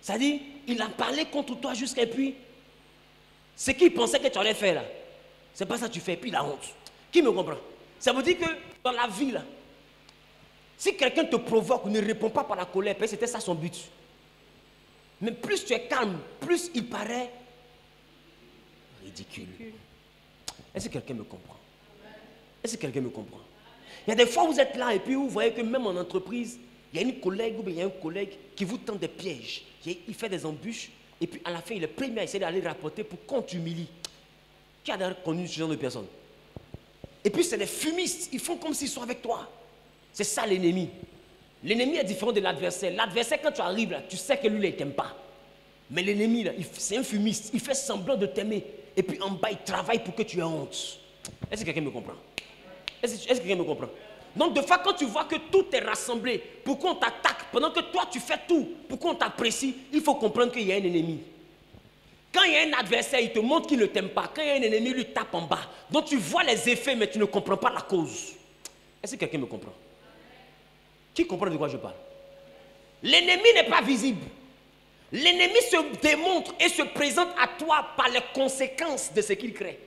C'est-à-dire, il a parlé contre toi jusqu'à puis. Ce qu'il pensait que tu allais faire là, c'est pas ça que tu fais, puis la honte. Qui me comprend? Ça veut dire que dans la vie là, si quelqu'un te provoque ou ne répond pas par la colère, c'était ça son but. Mais plus tu es calme, plus il paraît ridicule. Est-ce que quelqu'un me comprend? Est-ce que quelqu'un me comprend? Il y a des fois où vous êtes là et puis vous voyez que même en entreprise, il y a une collègue ou bien il y a un collègue qui vous tend des pièges. Il fait des embûches et puis à la fin, il est premier à essayer d'aller rapporter pour qu'on t'humilie. Qui a d'ailleurs connu ce genre de personnes? Et puis c'est des fumistes, ils font comme s'ils sont avec toi. C'est ça l'ennemi. L'ennemi est différent de l'adversaire. L'adversaire, quand tu arrives là, tu sais que lui, là, il ne t'aime pas. Mais l'ennemi, là, c'est un fumiste. Il fait semblant de t'aimer. Et puis en bas, il travaille pour que tu aies honte. Est-ce que quelqu'un me comprend? Est-ce que quelqu'un me comprend? Donc, de fois, quand tu vois que tout est rassemblé, pour qu'on t'attaque, pendant que toi, tu fais tout, pour qu'on t'apprécie, il faut comprendre qu'il y a un ennemi. Quand il y a un adversaire, il te montre qu'il ne t'aime pas. Quand il y a un ennemi, il lui tape en bas. Donc, tu vois les effets, mais tu ne comprends pas la cause. Est-ce que quelqu'un me comprend? Qui comprend de quoi je parle? L'ennemi n'est pas visible. L'ennemi se démontre et se présente à toi par les conséquences de ce qu'il crée.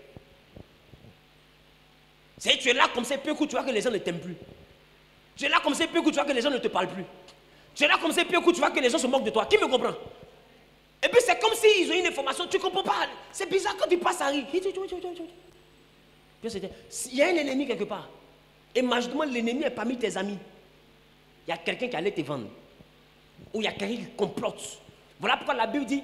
C'est tu es là comme ça, peu coup, tu vois que les gens ne t'aiment plus. Tu es là comme ça, peu coup, tu vois que les gens ne te parlent plus. Tu es là comme ça, peu coup, tu vois que les gens se moquent de toi. Qui me comprend? Et puis c'est comme s'ils ont une information, tu ne comprends pas. C'est bizarre quand tu passes à rire. Il y a un ennemi quelque part. Imagine-moi, l'ennemi est parmi tes amis. Il y a quelqu'un qui allait te vendre. Ou il y a quelqu'un qui complote. Voilà pourquoi la Bible dit,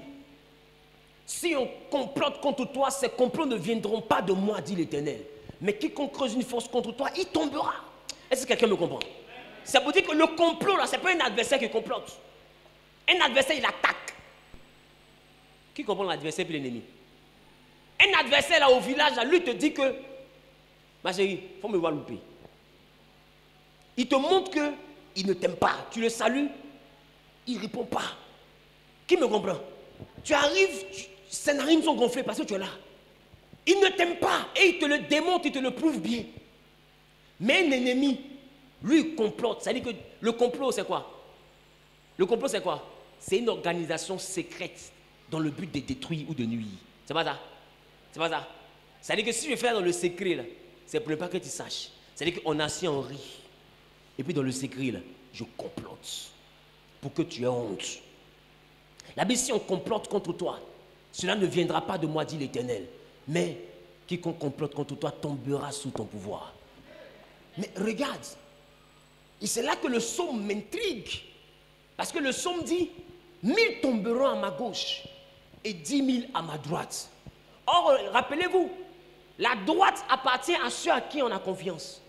si on complote contre toi, ces complots ne viendront pas de moi, dit l'Éternel. Mais quiconque creuse une force contre toi, il tombera. Est-ce que quelqu'un me comprend? Ça veut dire que le complot, là, ce n'est pas un adversaire qui complote. Un adversaire, il attaque. Qui comprend l'adversaire et l'ennemi? Un adversaire là au village, là, lui te dit que, ma chérie, il faut me voir louper. Il te montre qu'il ne t'aime pas. Tu le salues, il ne répond pas. Qui me comprend? Tu arrives, ses narines sont gonflées parce que tu es là. Il ne t'aime pas et il te le démontre, il te le prouve bien. Mais un ennemi, lui, il complote. C'est-à-dire que le complot, c'est quoi? Le complot, c'est quoi? C'est une organisation secrète dans le but de détruire ou de nuire. C'est pas ça? C'est pas ça? C'est-à-dire que si je fais dans le secret, là, c'est pour ne pas que tu saches. C'est-à-dire qu'on assis en rit. Et puis dans le secret, là, je complote pour que tu aies honte. La Bible, si on complote contre toi, cela ne viendra pas de moi, dit l'Éternel. Mais quiconque complote contre toi tombera sous ton pouvoir. Mais regarde, et c'est là que le psaume m'intrigue. Parce que le psaume dit, 1000 tomberont à ma gauche et 10 000 à ma droite. Or, rappelez-vous, la droite appartient à ceux à qui on a confiance.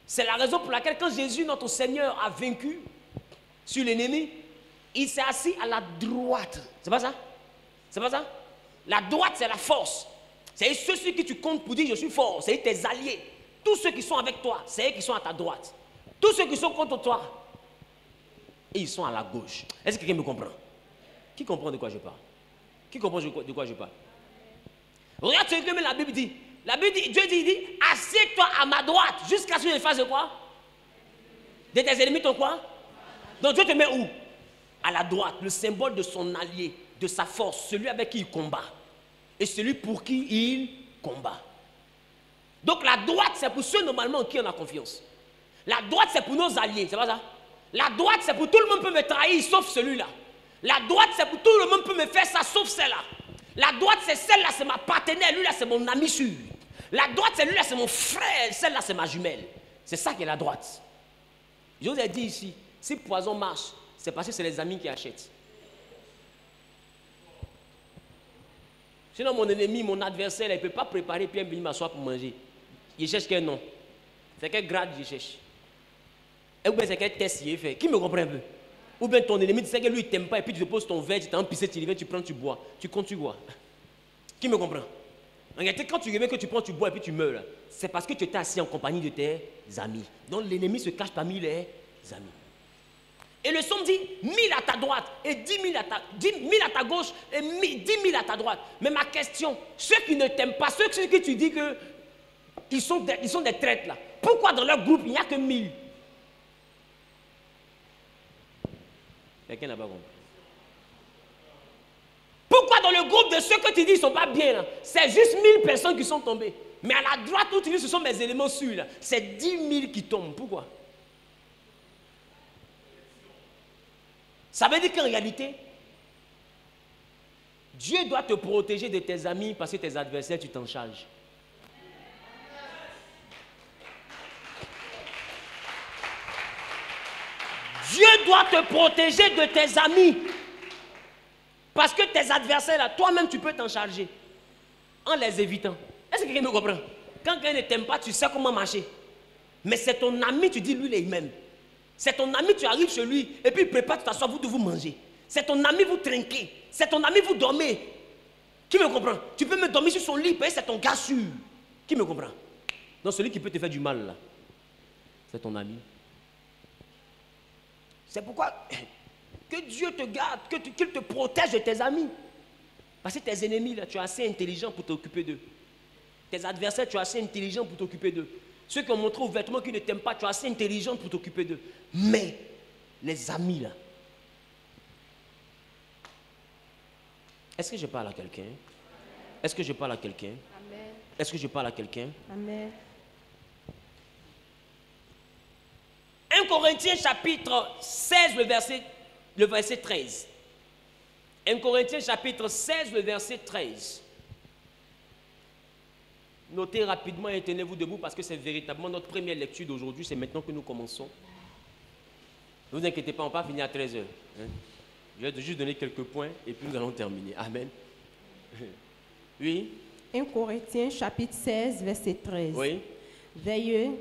C'est la raison pour laquelle quand Jésus, notre Seigneur, a vaincu sur l'ennemi, il s'est assis à la droite. C'est pas ça? C'est pas ça? La droite, c'est la force. C'est ceux sur qui tu comptes pour dire je suis fort. C'est tes alliés. Tous ceux qui sont avec toi, c'est eux qui sont à ta droite. Tous ceux qui sont contre toi, et ils sont à la gauche. Est-ce que quelqu'un me comprend? Qui comprend de quoi je parle? Qui comprend de quoi je parle? Regarde ce que la Bible dit. La Bible dit, Dieu dit, assieds-toi à ma droite jusqu'à ce que je fasse de quoi? De tes ennemis ton quoi? Donc Dieu te met où? À la droite, le symbole de son allié, de sa force, celui avec qui il combat. Et celui pour qui il combat. Donc la droite, c'est pour ceux normalement en qui on a confiance. La droite, c'est pour nos alliés, c'est pas ça? La droite, c'est pour tout le monde peut me trahir, sauf celui-là. La droite, c'est pour tout le monde peut me faire ça, sauf celle-là. La droite, c'est celle-là, c'est ma partenaire, lui-là, c'est mon ami sûr. La droite, c'est lui-là, c'est mon frère, celle-là, c'est ma jumelle. C'est ça qui est la droite. Je vous ai dit ici, si poison marche, c'est parce que c'est les amis qui achètent. Sinon, mon ennemi, mon adversaire, il ne peut pas préparer puis venir m'asseoir pour manger. Il cherche quel nom? C'est quel grade il cherche? Ou bien c'est quel test il fait? Qui me comprend un peu? Ou bien ton ennemi, tu sais que lui, il ne t'aime pas et puis tu te poses ton verre, tu t'es empissé, tu viens, tu prends, tu bois. Tu comptes, tu bois. Qui me comprend? En réalité, quand tu reviens que tu prends, tu bois et puis tu meurs, c'est parce que tu étais assis en compagnie de tes amis. Donc l'ennemi se cache parmi les amis. Et le psaume dit 1000 à ta droite et 10 000 à ta gauche et 10 000 à ta droite. Mais ma question, ceux qui ne t'aiment pas, ceux que tu dis que ils sont des traîtres là, pourquoi dans leur groupe il n'y a que 1000? Quelqu'un n'a pas compris. Pourquoi dans le groupe de ceux que tu dis ils ne sont pas bien là, c'est juste 1000 personnes qui sont tombées. Mais à la droite où tu dis ce sont mes éléments sûrs là, c'est 10 000 qui tombent. Pourquoi? Ça veut dire qu'en réalité, Dieu doit te protéger de tes amis parce que tes adversaires, tu t'en charges. Dieu doit te protéger de tes amis parce que tes adversaires, là, toi-même, tu peux t'en charger en les évitant. Est-ce que quelqu'un me comprend? Quand quelqu'un ne t'aime pas, tu sais comment marcher. Mais c'est ton ami, tu dis, lui, il est même. C'est ton ami, tu arrives chez lui, et puis il prépare, tu t'assois, vous devez vous manger. C'est ton ami, vous trinquez. C'est ton ami, vous dormez. Qui me comprend? Tu peux me dormir sur son lit, c'est ton gars sûr. Qui me comprend? Donc celui qui peut te faire du mal, là, c'est ton ami. C'est pourquoi que Dieu te garde, qu'il te protège de tes amis. Parce que tes ennemis, là, tu es assez intelligent pour t'occuper d'eux. Tes adversaires, tu es assez intelligent pour t'occuper d'eux. Ceux qui ont montré ouvertement qu'ils ne t'aiment pas, tu es assez intelligent pour t'occuper d'eux. Mais les amis là, est-ce que je parle à quelqu'un? Est-ce que je parle à quelqu'un? Est-ce que je parle à quelqu'un? Amen. 1 Corinthiens chapitre 16, le verset 13. 1 Corinthiens chapitre 16, le verset 13. Notez rapidement et tenez-vous debout parce que c'est véritablement notre première lecture d'aujourd'hui. C'est maintenant que nous commençons. Ne vous inquiétez pas, on ne va pas finir à 13h. Hein? Je vais juste donner quelques points et puis nous allons terminer. Amen. Oui. 1 Corinthiens chapitre 16, verset 13. Oui. Veillez,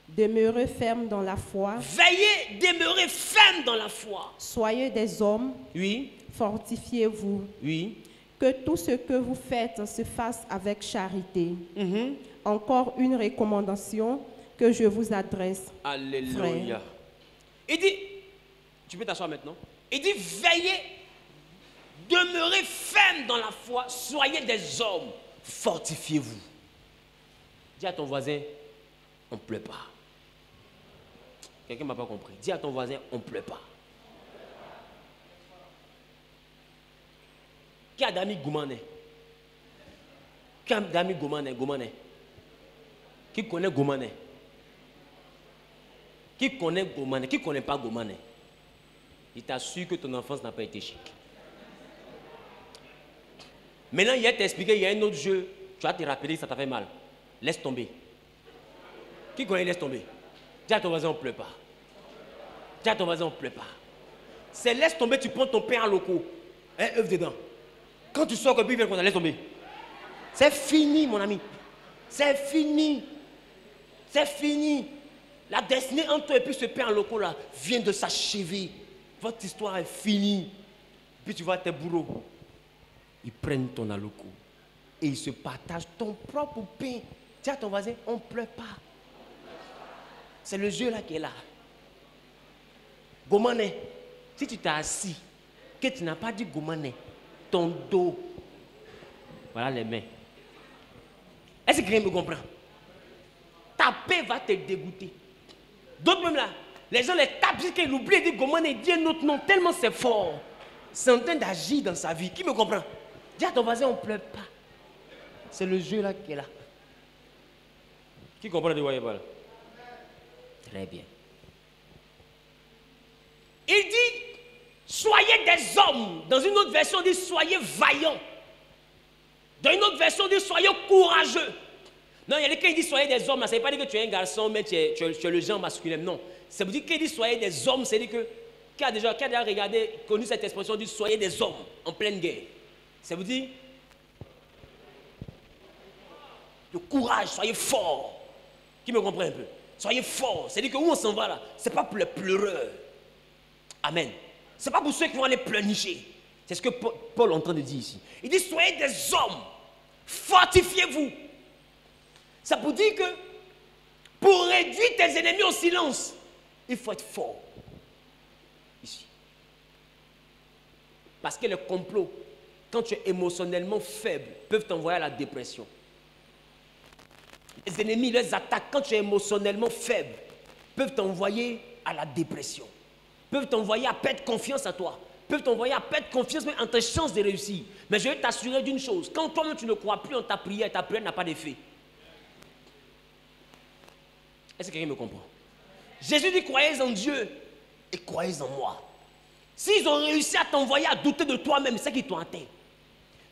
demeurez ferme dans la foi. Veillez, demeurez ferme dans la foi. Soyez des hommes oui. Fortifiez-vous. Oui. Que tout ce que vous faites se fasse avec charité. Encore une recommandation que je vous adresse. Alléluia. Il dit, tu peux t'asseoir maintenant. Il dit, veillez, demeurez ferme dans la foi, soyez des hommes, fortifiez-vous. Dis à ton voisin, on ne pleut pas. Quelqu'un ne m'a pas compris. Dis à ton voisin, on ne pleut pas. Qui a d'amis Goumane? Qui a d'amis Goumane? Qui connaît Goumane? Qui connaît Goumane? Qui ne connaît pas Goumane? Il t'assure que ton enfance n'a pas été chic. Maintenant, il a t'expliqué, il y a un autre jeu. Tu vas te rappeler que ça t'a fait mal. Laisse tomber. Qui connaît laisse tomber? Dis à ton voisin, on ne pleut pas. Dis à ton voisin, on ne pleut pas. C'est laisse tomber, tu prends ton pain en locaux. Un œuf dedans. Quand tu sors, que puis il vient qu'on laisse tomber. C'est fini, mon ami. C'est fini. C'est fini. La destinée entre toi et puis ce pain en locaux là vient de s'achever. Votre histoire est finie. Puis tu vois tes bourreaux. Ils prennent ton aloco et ils se partagent ton propre pain. Dis à ton voisin, on ne pleure pas. C'est le jeu là qui est là. Gomane, si tu t'es assis, que tu n'as pas dit Gomane, ton dos, voilà les mains. Est-ce que quelqu'un me comprend? Ta paix va te dégoûter. D'autres même là, les gens les tapent jusqu'à qu'ils oublient de dire Gomane et dire notre nom tellement c'est fort. C'est en train d'agir dans sa vie. Qui me comprend? Dis à ton voisin, on ne pleure pas. C'est le jeu là qui est là. Qui comprend de quoi il parle? Très bien. Il dit, soyez des hommes. Dans une autre version, il dit, soyez vaillants. Dans une autre version, il dit, soyez courageux. Non, il y a des cas qui disent, soyez des hommes. Ça ne veut pas dire que tu es un garçon, mais tu es le genre masculin. Non. Ça veut dire qu'il dit, soyez des hommes. C'est-à-dire que, qui a déjà regardé, connu cette expression, dit, soyez des hommes en pleine guerre. Ça veut dire, le courage, soyez forts. Qui me comprend un peu? Soyez forts. C'est-à-dire que où on s'en va là, ce n'est pas pour les pleureurs. Amen. Ce n'est pas pour ceux qui vont aller pleurnicher. C'est ce que Paul est en train de dire ici. Il dit, soyez des hommes. Fortifiez-vous. Ça veut dire que pour réduire tes ennemis au silence, il faut être fort. Ici. Parce que les complots, quand tu es émotionnellement faible, peuvent t'envoyer à la dépression. Les ennemis, les attaques, quand tu es émotionnellement faible, peuvent t'envoyer à la dépression. Peuvent t'envoyer à perdre confiance en toi. Peuvent t'envoyer à perdre confiance en tes chances de réussir. Mais je vais t'assurer d'une chose. Quand toi-même tu ne crois plus en ta prière n'a pas d'effet. Est-ce que quelqu'un me comprend? Jésus dit, croyez en Dieu et croyez en moi. S'ils ont réussi à t'envoyer à douter de toi-même, c'est qu'ils t'ont atteint.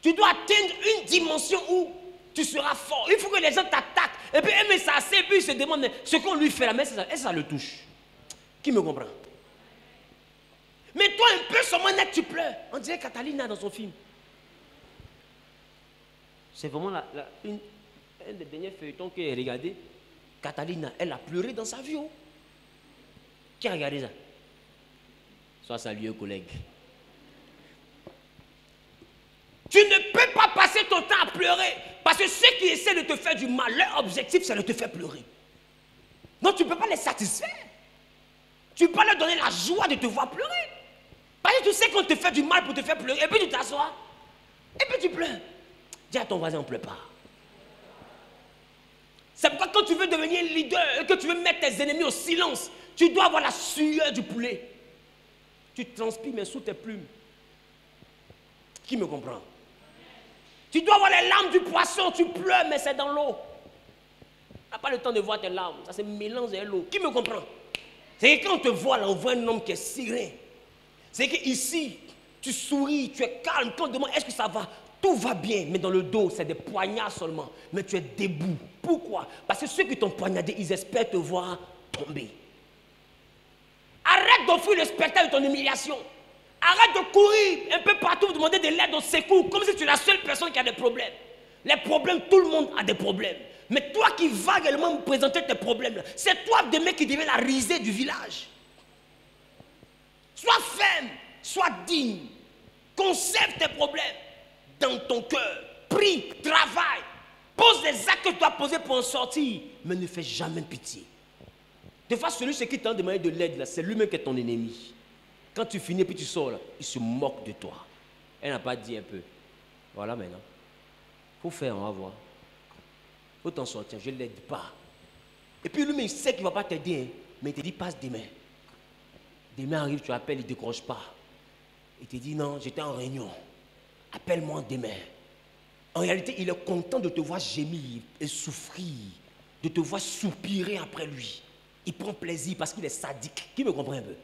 Tu dois atteindre une dimension où tu seras fort. Il faut que les gens t'attaquent. Et puis, mais ça assez, et puis ils se demandent, ce qu'on lui fait là, mais est-ce que ça le touche? Qui me comprend? Mais toi, un peu seulement net, tu pleures. On dirait Catalina dans son film. C'est vraiment un des derniers feuilletons que j'ai regardé. Catalina, elle a pleuré dans sa vie. Oh. Qui a regardé ça? Sois salué, collègue. Tu ne peux pas passer ton temps à pleurer. Parce que ceux qui essaient de te faire du mal, leur objectif, c'est de te faire pleurer. Donc, tu ne peux pas les satisfaire. Tu ne peux pas leur donner la joie de te voir pleurer. Parce que tu sais qu'on te fait du mal pour te faire pleurer. Et puis tu t'assois. Et puis tu pleures. Dis à ton voisin, on ne pleure pas. C'est pourquoi quand tu veux devenir leader et que tu veux mettre tes ennemis au silence, tu dois avoir la sueur du poulet. Tu transpires mais sous tes plumes. Qui me comprend? Tu dois avoir les larmes du poisson. Tu pleures mais c'est dans l'eau. Tu n'as pas le temps de voir tes larmes. Ça se mélange avec l'eau. Qui me comprend? C'est que quand on te voit là, on voit un homme qui est serein. C'est qu'ici, tu souris, tu es calme. Quand on te demande est-ce que ça va, tout va bien. Mais dans le dos, c'est des poignards seulement. Mais tu es debout. Pourquoi? Parce que ceux qui t'ont poignardé, ils espèrent te voir tomber. Arrête d'offrir le spectacle de ton humiliation. Arrête de courir un peu partout pour demander de l'aide au secours. Comme si tu es la seule personne qui a des problèmes. Les problèmes, tout le monde a des problèmes. Mais toi qui vas également me présenter tes problèmes, c'est toi demain qui deviens la risée du village. Sois ferme, sois digne. conserve tes problèmes dans ton cœur. Prie, travaille, pose les actes que tu dois poser pour en sortir, mais ne fais jamais pitié. Des fois, celui qui t'a demandé de l'aide, c'est lui-même qui est ton ennemi. Quand tu finis et tu sors, là, il se moque de toi. Elle n'a pas dit un peu. Voilà maintenant. Il faut faire, on va voir. Il faut t'en sortir, je ne l'aide pas. Et puis lui-même, il sait qu'il ne va pas t'aider, hein, mais il te dit, passe demain. Demain arrive, tu appelles, il ne décroche pas. Il te dit, non, j'étais en réunion. Appelle-moi demain. En réalité, il est content de te voir gémir et souffrir, de te voir soupirer après lui. Il prend plaisir parce qu'il est sadique. Qui me comprend un peu?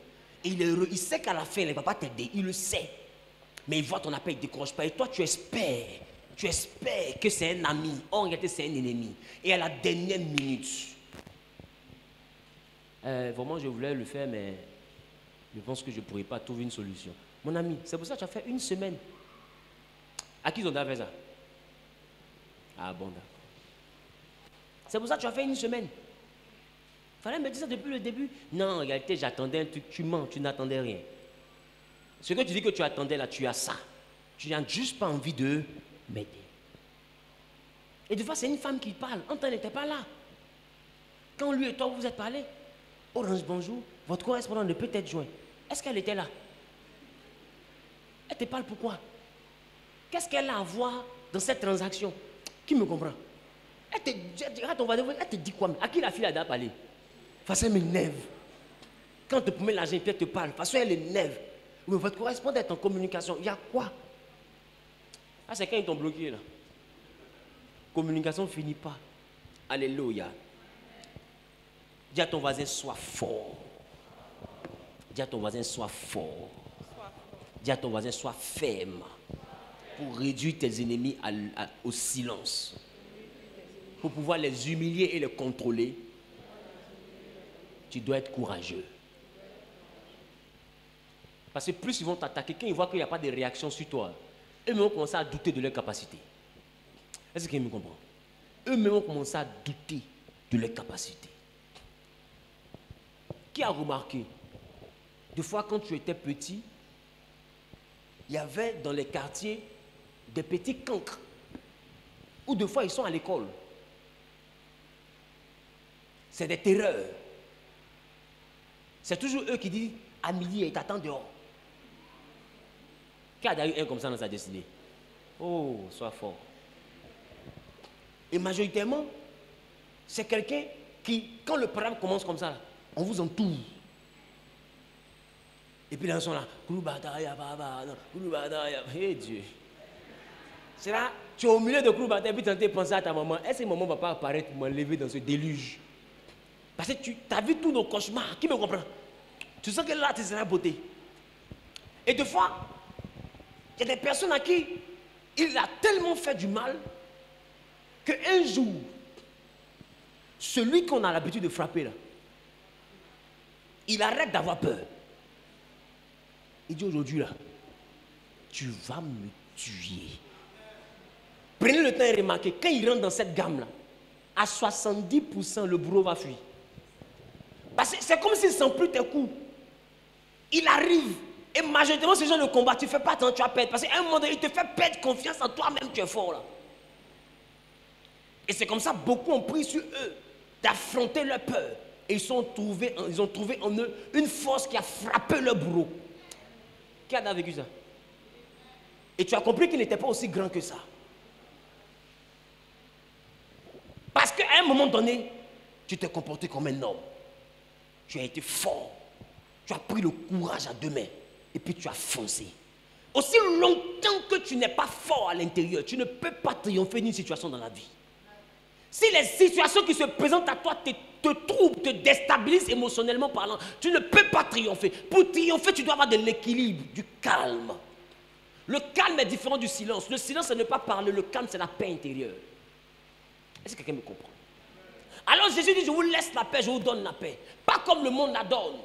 Et il est heureux. Il sait qu'à la fin, il ne va pas t'aider. Il le sait. Mais il voit ton appel, il ne décroche pas. Et toi, tu espères que c'est un ami. En réalité, c'est un ennemi. Et à la dernière minute, vraiment, je voulais le faire, mais je pense que je ne pourrais pas trouver une solution. Mon ami, c'est pour ça que tu as fait une semaine. À qui ils ont fait ça? Ah bon, d'accord. C'est pour ça que tu as fait une semaine. Il fallait me dire ça depuis le début. Non, en réalité, j'attendais un truc. Tu mens, tu n'attendais rien. Ce que tu dis que tu attendais là, tu as ça. Tu n'as juste pas envie de m'aider. Et des fois, c'est une femme qui parle. Antoine n'était pas là. Quand lui et toi, vous êtes parlé, Orange, bonjour, votre correspondant ne peut être joint. Est-ce qu'elle était là? Elle te parle pourquoi? Qu'est-ce qu'elle a à voir dans cette transaction? Qui me comprend? Elle te dit quoi? À qui la fille a parlé? Parce qu'elle m'énerve. Quand tu promets l'argent, elle te parle. Parce qu'elle énerve. Mais votre correspondant est en communication. Il y a quoi? Ah, c'est quand ils t'ont bloqué là. Communication ne finit pas. Alléluia. Dis à ton voisin, sois fort. Dis à ton voisin, sois fort. Dis à ton voisin, sois ferme. Pour réduire tes ennemis au silence. Pour pouvoir les humilier et les contrôler, tu dois être courageux. Parce que plus ils vont t'attaquer, quand ils voient qu'il n'y a pas de réaction sur toi, eux-mêmes vont commencer à douter de leur capacité. Est-ce qu'ils me comprennent? Eux-mêmes vont commencer à douter de leur capacité. Qui a remarqué? Des fois, quand tu étais petit, il y avait dans les quartiers des petits cancres. Ou des fois, ils sont à l'école. C'est des terreurs. C'est toujours eux qui disent à midi, il t'attend dehors. Qui a d'ailleurs un comme ça dans sa destinée? Oh, sois fort. Et majoritairement, c'est quelqu'un qui, quand le programme commence comme ça, on vous entoure. Et puis là, ils sont là. Hé Dieu. C'est là, tu es au milieu de Kouloubata et puis tu as pensé à ta maman. Est-ce que maman ne va pas apparaître pour m'enlever dans ce déluge? Parce que tu as vu tous nos cauchemars. Qui me comprend? Tu sens que là, tu seras beauté. Et des fois, il y a des personnes à qui il a tellement fait du mal qu'un jour, celui qu'on a l'habitude de frapper là, il arrête d'avoir peur. Il dit aujourd'hui là, tu vas me tuer. Prenez le temps et remarquez, quand il rentre dans cette gamme là, à 70%, le bourreau va fuir. Parce que c'est comme s'il ne sent plus tes coups. Il arrive. Et majoritairement, ces gens de combat, tu ne fais pas tant, tu vas perdre. Parce qu'à un moment donné, il te fait perdre confiance en toi-même, tu es fort là. Et c'est comme ça, beaucoup ont pris sur eux d'affronter leur peur. Et ils ont trouvé en eux une force qui a frappé leur bourreau. Qui a vécu ça? Et tu as compris qu'il n'était pas aussi grand que ça. Parce qu'à un moment donné, tu t'es comporté comme un homme. Tu as été fort. Tu as pris le courage à deux mains. Et puis tu as foncé. Aussi longtemps que tu n'es pas fort à l'intérieur, tu ne peux pas triompher d'une situation dans la vie. Si les situations qui se présentent à toi te troublent, te déstabilisent émotionnellement parlant, tu ne peux pas triompher. Pour triompher, tu dois avoir de l'équilibre, du calme. Le calme est différent du silence. Le silence, c'est ne pas parler. Le calme, c'est la paix intérieure. Est-ce que quelqu'un me comprend? Alors Jésus dit, je vous laisse la paix, je vous donne la paix. Pas comme le monde la donne.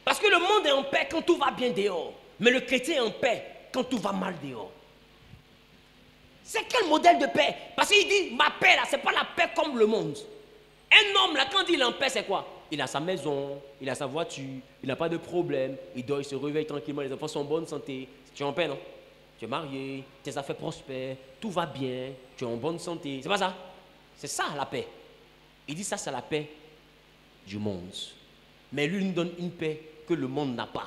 Parce que le monde est en paix quand tout va bien dehors. Mais le chrétien est en paix quand tout va mal dehors. C'est quel modèle de paix? Parce qu'il dit, ma paix là, ce n'est pas la paix comme le monde. Un homme là, quand il est en paix, c'est quoi? Il a sa maison, il a sa voiture, il n'a pas de problème, il dort, il se réveille tranquillement, les enfants sont en bonne santé. Tu es en paix, non? tu es marié, tes affaires prospèrent, tout va bien, tu es en bonne santé. C'est pas ça? C'est ça la paix. Il dit ça, c'est la paix du monde. Mais lui nous donne une paix que le monde n'a pas.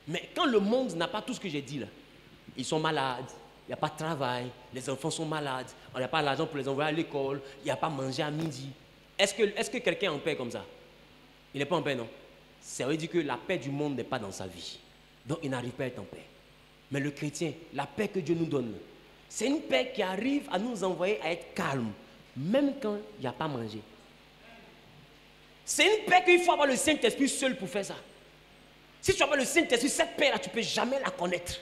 Mais quand le monde n'a pas tout ce que j'ai dit là, ils sont malades, il n'y a pas de travail, les enfants sont malades, on n'a pas l'argent pour les envoyer à l'école, il n'y a pas manger à midi. Est-ce que quelqu'un est en paix comme ça? Il n'est pas en paix, non? Ça veut dire que la paix du monde n'est pas dans sa vie. Donc il n'arrive pas à être en paix. Mais le chrétien, la paix que Dieu nous donne, c'est une paix qui arrive à nous envoyer à être calme, même quand il n'y a pas à manger. C'est une paix qu'il faut avoir le Saint-Esprit seul pour faire ça. Si tu n'as pas le Saint-Esprit, cette paix-là, tu ne peux jamais la connaître.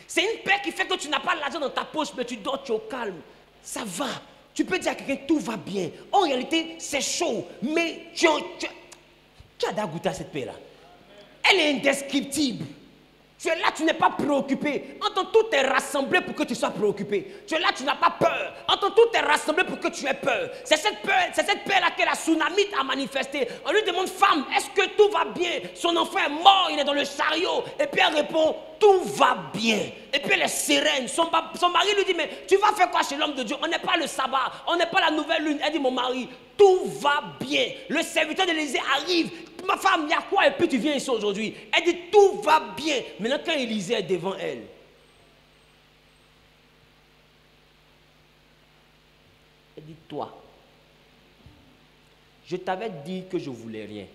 C'est une paix qui fait que tu n'as pas l'argent dans ta poche, mais tu dors, tu es au calme. Ça va. Tu peux dire à quelqu'un, tout va bien. En réalité, c'est chaud, mais tu as déjà goûté à cette paix-là. Elle est indescriptible. Tu es là, tu n'es pas préoccupé. Entends, tout est rassemblé pour que tu sois préoccupé. Tu es là, tu n'as pas peur. Entends, tout est rassemblé pour que tu aies peur. C'est cette paix-là que la tsunamite a manifestée. On lui demande, femme, est-ce que tout va bien? Son enfant est mort, il est dans le chariot. Et puis elle répond, tout va bien. Et puis elle est sereine. Son mari lui dit, mais tu vas faire quoi chez l'homme de Dieu? On n'est pas le sabbat, on n'est pas la nouvelle lune. Elle dit, mon mari, tout va bien. Le serviteur d'Élisée arrive. Ma femme, il y a quoi? Et puis tu viens ici aujourd'hui. Elle dit, tout va bien. Maintenant, quand Élisée est devant elle, elle dit, toi, je t'avais dit que je ne voulais rien.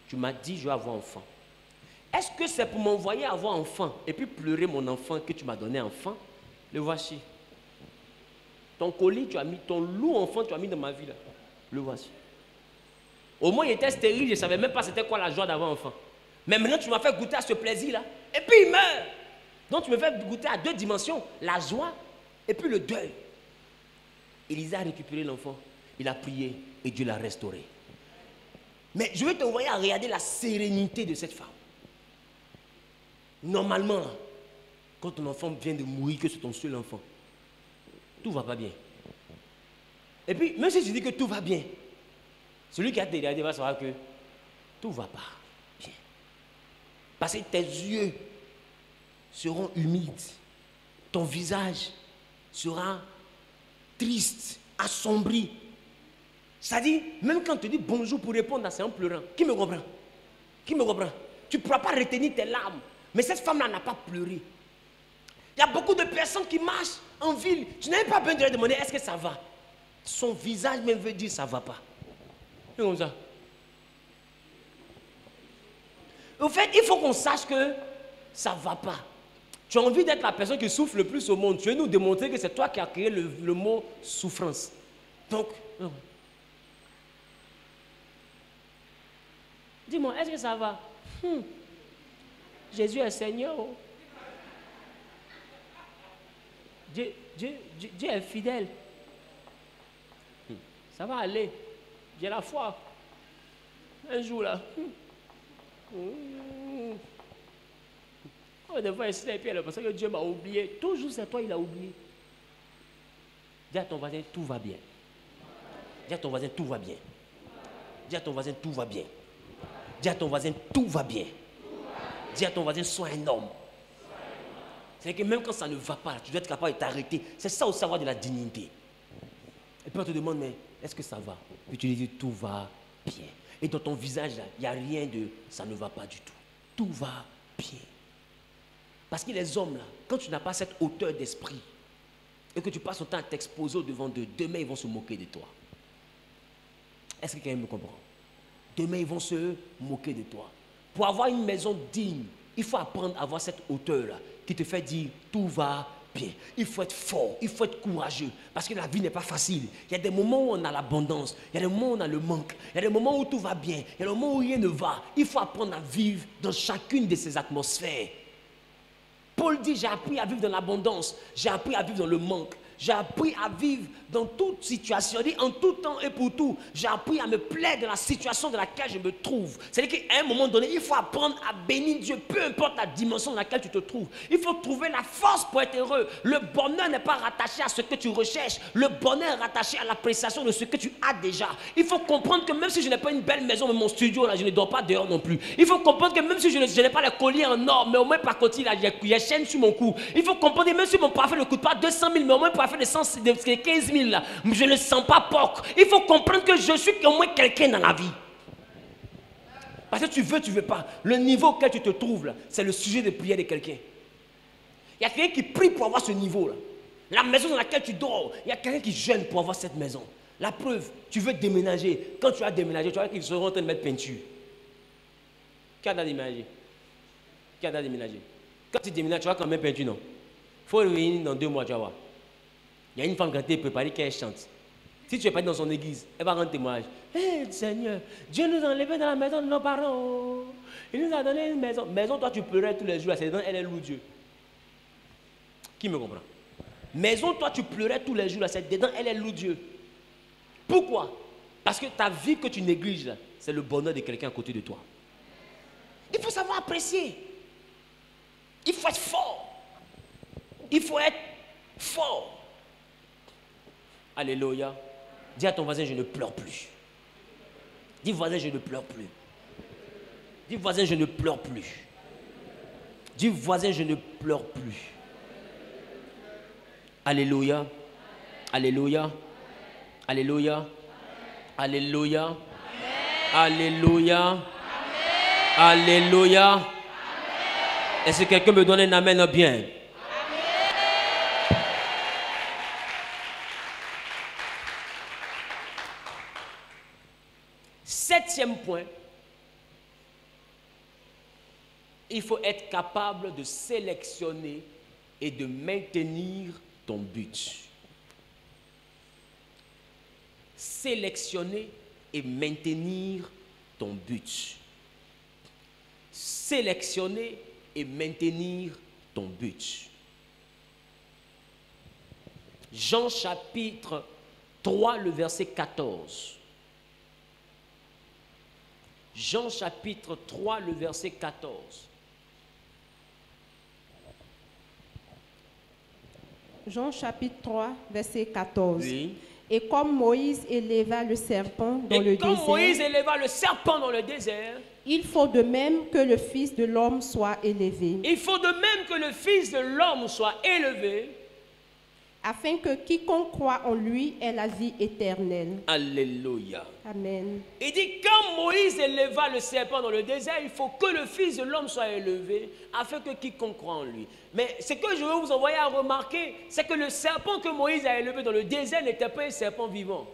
Tu m'as dit, je vais avoir enfant. Est-ce que c'est pour m'envoyer avoir enfant et puis pleurer mon enfant que tu m'as donné enfant? Le voici. Ton colis, tu as mis, ton loup enfant, tu as mis dans ma vie là. Le voici. Au moins, il était stérile, je ne savais même pas c'était quoi la joie d'avoir enfant. Mais maintenant, tu m'as fait goûter à ce plaisir-là. Et puis, il meurt. Donc, tu me fais goûter à deux dimensions, la joie et puis le deuil. Élisée a récupéré l'enfant, il a prié et Dieu l'a restauré. Mais je vais t'envoyer à regarder la sérénité de cette femme. Normalement, quand ton enfant vient de mourir, que c'est ton seul enfant, tout ne va pas bien. Et puis, même si je dis que tout va bien, celui qui a été regardé va savoir que tout ne va pas bien. Parce que tes yeux seront humides. Ton visage sera triste, assombri. C'est-à-dire, même quand on te dit bonjour pour répondre, c'est en pleurant. Qui me comprend? Qui me comprend? Tu ne pourras pas retenir tes larmes. Mais cette femme-là n'a pas pleuré. Il y a beaucoup de personnes qui marchent en ville. Tu n'as même pas besoin de leur demander est-ce que ça va. Son visage même veut dire ça ne va pas. C'est comme ça. En fait, il faut qu'on sache que ça ne va pas. Tu as envie d'être la personne qui souffre le plus au monde. Tu veux nous démontrer que c'est toi qui as créé le mot souffrance. Donc, dis-moi, est-ce que ça va? Jésus est Seigneur. Dieu est fidèle. Ça va aller. J'ai la foi. Un jour là. On devrait essayer et puis elle parce que Dieu m'a oublié. Toujours c'est toi, il a oublié. Dis à ton voisin, tout va bien. Dis à ton voisin, tout va bien. Dis à ton voisin, tout va bien. Dis à ton voisin, tout va bien. Dis à ton voisin, sois un homme. C'est que même quand ça ne va pas, tu dois être capable de t'arrêter. C'est ça au savoir de la dignité. Et puis on te demande, mais est-ce que ça va? Puis tu lui dis, tout va bien. Et dans ton visage, là, il n'y a rien de ça ne va pas du tout. Tout va bien. Parce que les hommes, là, quand tu n'as pas cette hauteur d'esprit et que tu passes ton temps à t'exposer devant d'eux, demain ils vont se moquer de toi. Est-ce que quelqu'un me comprend? Demain ils vont se moquer de toi. Pour avoir une maison digne, il faut apprendre à avoir cette hauteur-là qui te fait dire tout va bien. Il faut être fort, il faut être courageux parce que la vie n'est pas facile. Il y a des moments où on a l'abondance, il y a des moments où on a le manque, il y a des moments où tout va bien, il y a des moments où rien ne va. Il faut apprendre à vivre dans chacune de ces atmosphères. Paul dit, j'ai appris à vivre dans l'abondance, j'ai appris à vivre dans le manque. J'ai appris à vivre dans toute situation, en tout temps et pour tout. J'ai appris à me plaire dans la situation dans laquelle je me trouve. C'est-à-dire qu'à un moment donné, il faut apprendre à bénir Dieu, peu importe la dimension dans laquelle tu te trouves. Il faut trouver la force pour être heureux. Le bonheur n'est pas rattaché à ce que tu recherches. Le bonheur est rattaché à l'appréciation de ce que tu as déjà. Il faut comprendre que même si je n'ai pas une belle maison, mais mon studio, là, je ne dors pas dehors non plus. Il faut comprendre que même si je n'ai pas les colliers en or, mais au moins par côté, il y a chaîne sur mon cou. Il faut comprendre que même si mon parfum ne coûte pas 200 000, mais au moins pour faire de 15 000, là, je ne sens pas porc. Il faut comprendre que je suis au moins quelqu'un dans la vie. Parce que tu veux pas. Le niveau auquel tu te trouves, là, c'est le sujet de prière de quelqu'un. Il y a quelqu'un qui prie pour avoir ce niveau-là. La maison dans laquelle tu dors, il y a quelqu'un qui jeûne pour avoir cette maison. La preuve, tu veux déménager. Quand tu vas déménager, tu vois qu'ils seront en train de mettre peinture. Qui a déménagé? Qui a déménagé? Quand tu déménages, tu vas quand même peinture, non? Il faut revenir dans 2 mois, tu vas voir. Il y a une femme qui a été préparée, qui chante. Si tu es pas dans son église, elle va rendre témoignage. Hé, Seigneur, Dieu nous a enlevés dans la maison de nos parents. Il nous a donné une maison. Maison, toi, tu pleurais tous les jours. C'est dedans, elle est loue Dieu. Qui me comprend? Maison, toi, tu pleurais tous les jours. C'est dedans, elle est loue Dieu. Pourquoi? Parce que ta vie que tu négliges, c'est le bonheur de quelqu'un à côté de toi. Il faut savoir apprécier. Il faut être fort. Il faut être fort. Alléluia. Dis à ton voisin, je ne pleure plus. Dis voisin, je ne pleure plus. Dis voisin, je ne pleure plus. Dis voisin, je ne pleure plus. Alléluia. Alléluia. Alléluia. Alléluia. Alléluia. Alléluia. Est-ce que quelqu'un me donne un amen bien? Septième point, il faut être capable de sélectionner et de maintenir ton but. Sélectionner et maintenir ton but. Sélectionner et maintenir ton but. Jean chapitre 3, le verset 14. Jean chapitre 3, le verset 14. Jean chapitre 3, verset 14. Oui. Et comme Moïse éleva le serpent dans le désert, Moïse éleva le serpent dans le désert, il faut de même que le Fils de l'homme soit élevé. Il faut de même que le Fils de l'homme soit élevé, afin que quiconque croit en lui ait la vie éternelle. Alléluia. Amen. Il dit, quand Moïse éleva le serpent dans le désert, il faut que le Fils de l'homme soit élevé, afin que quiconque croit en lui. Mais ce que je veux vous envoyer à remarquer, c'est que le serpent que Moïse a élevé dans le désert n'était pas un serpent vivant.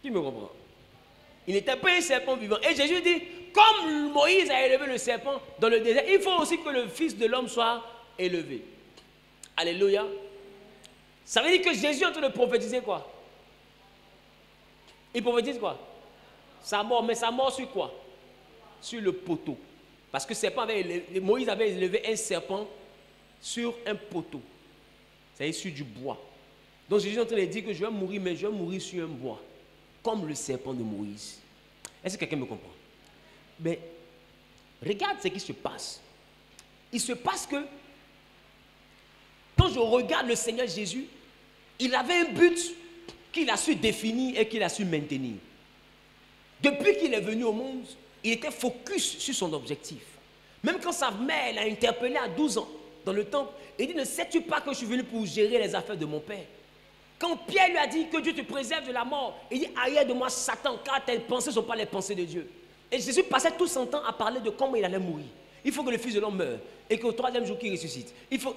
Qui me comprend? Il n'était pas un serpent vivant. Et Jésus dit, comme Moïse a élevé le serpent dans le désert, il faut aussi que le Fils de l'homme soit élevé. Alléluia. Ça veut dire que Jésus est en train de prophétiser quoi? Il prophétise quoi? Sa mort. Mais sa mort sur quoi? Sur le poteau. Parce que Moïse avait élevé un serpent sur un poteau. C'est-à-dire sur du bois. Donc Jésus est en train de dire que je vais mourir, mais je vais mourir sur un bois. Comme le serpent de Moïse. Est-ce que quelqu'un me comprend? Mais regarde ce qui se passe. Il se passe que quand je regarde le Seigneur Jésus, il avait un but qu'il a su définir et qu'il a su maintenir. Depuis qu'il est venu au monde, il était focus sur son objectif. Même quand sa mère l'a interpellé à 12 ans dans le temple, il dit, ne sais-tu pas que je suis venu pour gérer les affaires de mon père? Quand Pierre lui a dit que Dieu te préserve de la mort, il dit, arrière de moi Satan, car tes pensées ne sont pas les pensées de Dieu. Et Jésus passait tout son temps à parler de comment il allait mourir. Il faut que le Fils de l'homme meure et qu'au 3e jour qu'il ressuscite.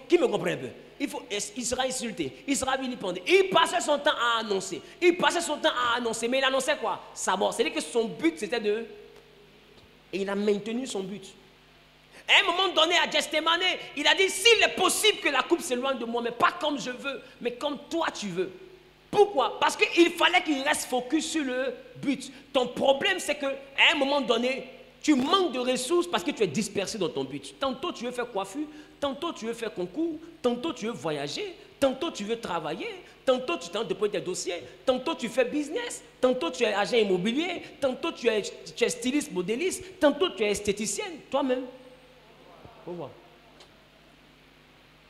Qui me comprend un peu? Il sera insulté, il sera vilipendé. Il passait son temps à annoncer. Mais il annonçait quoi? Sa mort. C'est-à-dire que son but c'était de... Et il a maintenu son but. À un moment donné, à Gethsémane, il a dit, s'il est possible que la coupe s'éloigne de moi, mais pas comme je veux, mais comme toi tu veux. Pourquoi? Parce qu'il fallait qu'il reste focus sur le but. Ton problème, c'est qu'à un moment donné, Tu manques de ressources parce que tu es dispersé dans ton but. Tantôt tu veux faire coiffure, tantôt tu veux faire concours, tantôt tu veux voyager, tantôt tu veux travailler, tantôt tu tentes de poser tes dossiers, tantôt tu fais business, tantôt tu es agent immobilier, tantôt tu es styliste, modéliste, tantôt tu es esthéticienne, toi-même. Faut voir.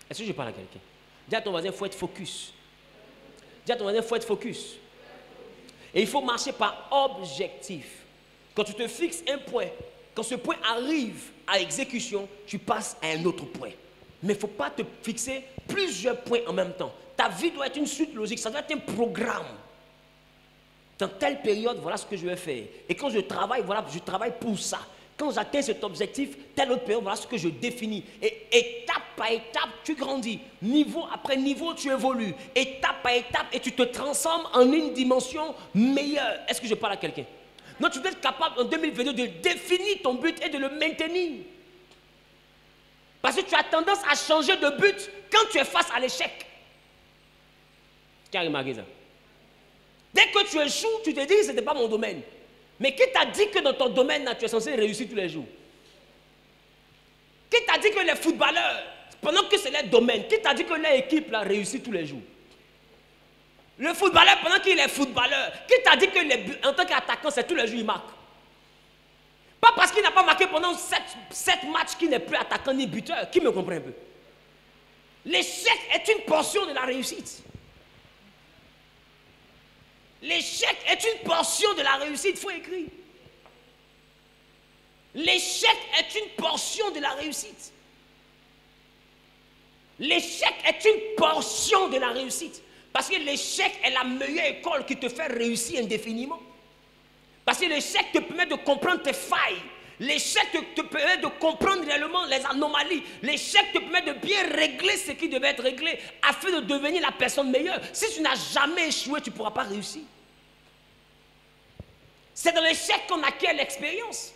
Est-ce que je parle à quelqu'un? Dis à ton voisin, il faut être focus. Dis à ton voisin, il faut être focus. Et il faut marcher par objectif. Quand tu te fixes un point, quand ce point arrive à exécution, tu passes à un autre point. Mais il ne faut pas te fixer plusieurs points en même temps. Ta vie doit être une suite logique, ça doit être un programme. Dans telle période, voilà ce que je vais faire. Et quand je travaille, voilà, je travaille pour ça. Quand j'atteins cet objectif, telle autre période, voilà ce que je définis. Et étape par étape, tu grandis. Niveau après niveau, tu évolues. Étape par étape, et tu te transformes en une dimension meilleure. Est-ce que je parle à quelqu'un? Non, tu dois être capable en 2022 de définir ton but et de le maintenir. Parce que tu as tendance à changer de but quand tu es face à l'échec. Qui a remarqué ça? Dès que tu échoues, tu te dis que ce n'était pas mon domaine. Mais qui t'a dit que dans ton domaine, là, tu es censé réussir tous les jours? Qui t'a dit que les footballeurs, pendant que c'est leur domaine, qui t'a dit que leur équipe là, réussit tous les jours? Le footballeur, pendant qu'il est footballeur, qui t'a dit que en tant qu'attaquant, c'est tous les jours il marque? Pas parce qu'il n'a pas marqué pendant 7 matchs qu'il n'est plus attaquant ni buteur. Qui me comprend un peu? L'échec est une portion de la réussite. L'échec est une portion de la réussite. Il faut écrire. L'échec est une portion de la réussite. L'échec est une portion de la réussite. Parce que l'échec est la meilleure école qui te fait réussir indéfiniment. Parce que l'échec te permet de comprendre tes failles. L'échec te permet de comprendre réellement les anomalies. L'échec te permet de bien régler ce qui devait être réglé afin de devenir la personne meilleure. Si tu n'as jamais échoué, tu ne pourras pas réussir. C'est dans l'échec qu'on acquiert l'expérience.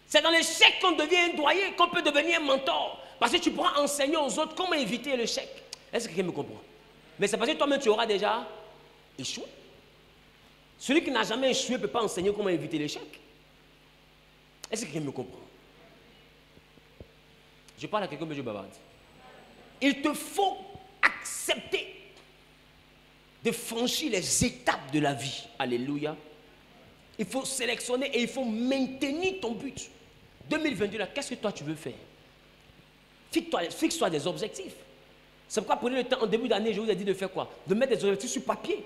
C'est dans l'échec qu'on devient un doyen, qu'on peut devenir un mentor. Parce que tu pourras enseigner aux autres comment éviter l'échec. Est-ce que quelqu'un me comprend? Mais c'est parce que toi-même, tu auras déjà échoué. Celui qui n'a jamais échoué ne peut pas enseigner comment éviter l'échec. Est-ce que quelqu'un me comprend? Je parle à quelqu'un, mais je bavarde. Il te faut accepter de franchir les étapes de la vie. Alléluia. Il faut sélectionner et il faut maintenir ton but. 2022, là, qu'est-ce que toi tu veux faire? Fixe-toi des objectifs. C'est pourquoi prenez le temps, en début d'année, je vous ai dit de faire quoi? De mettre des objectifs sur papier,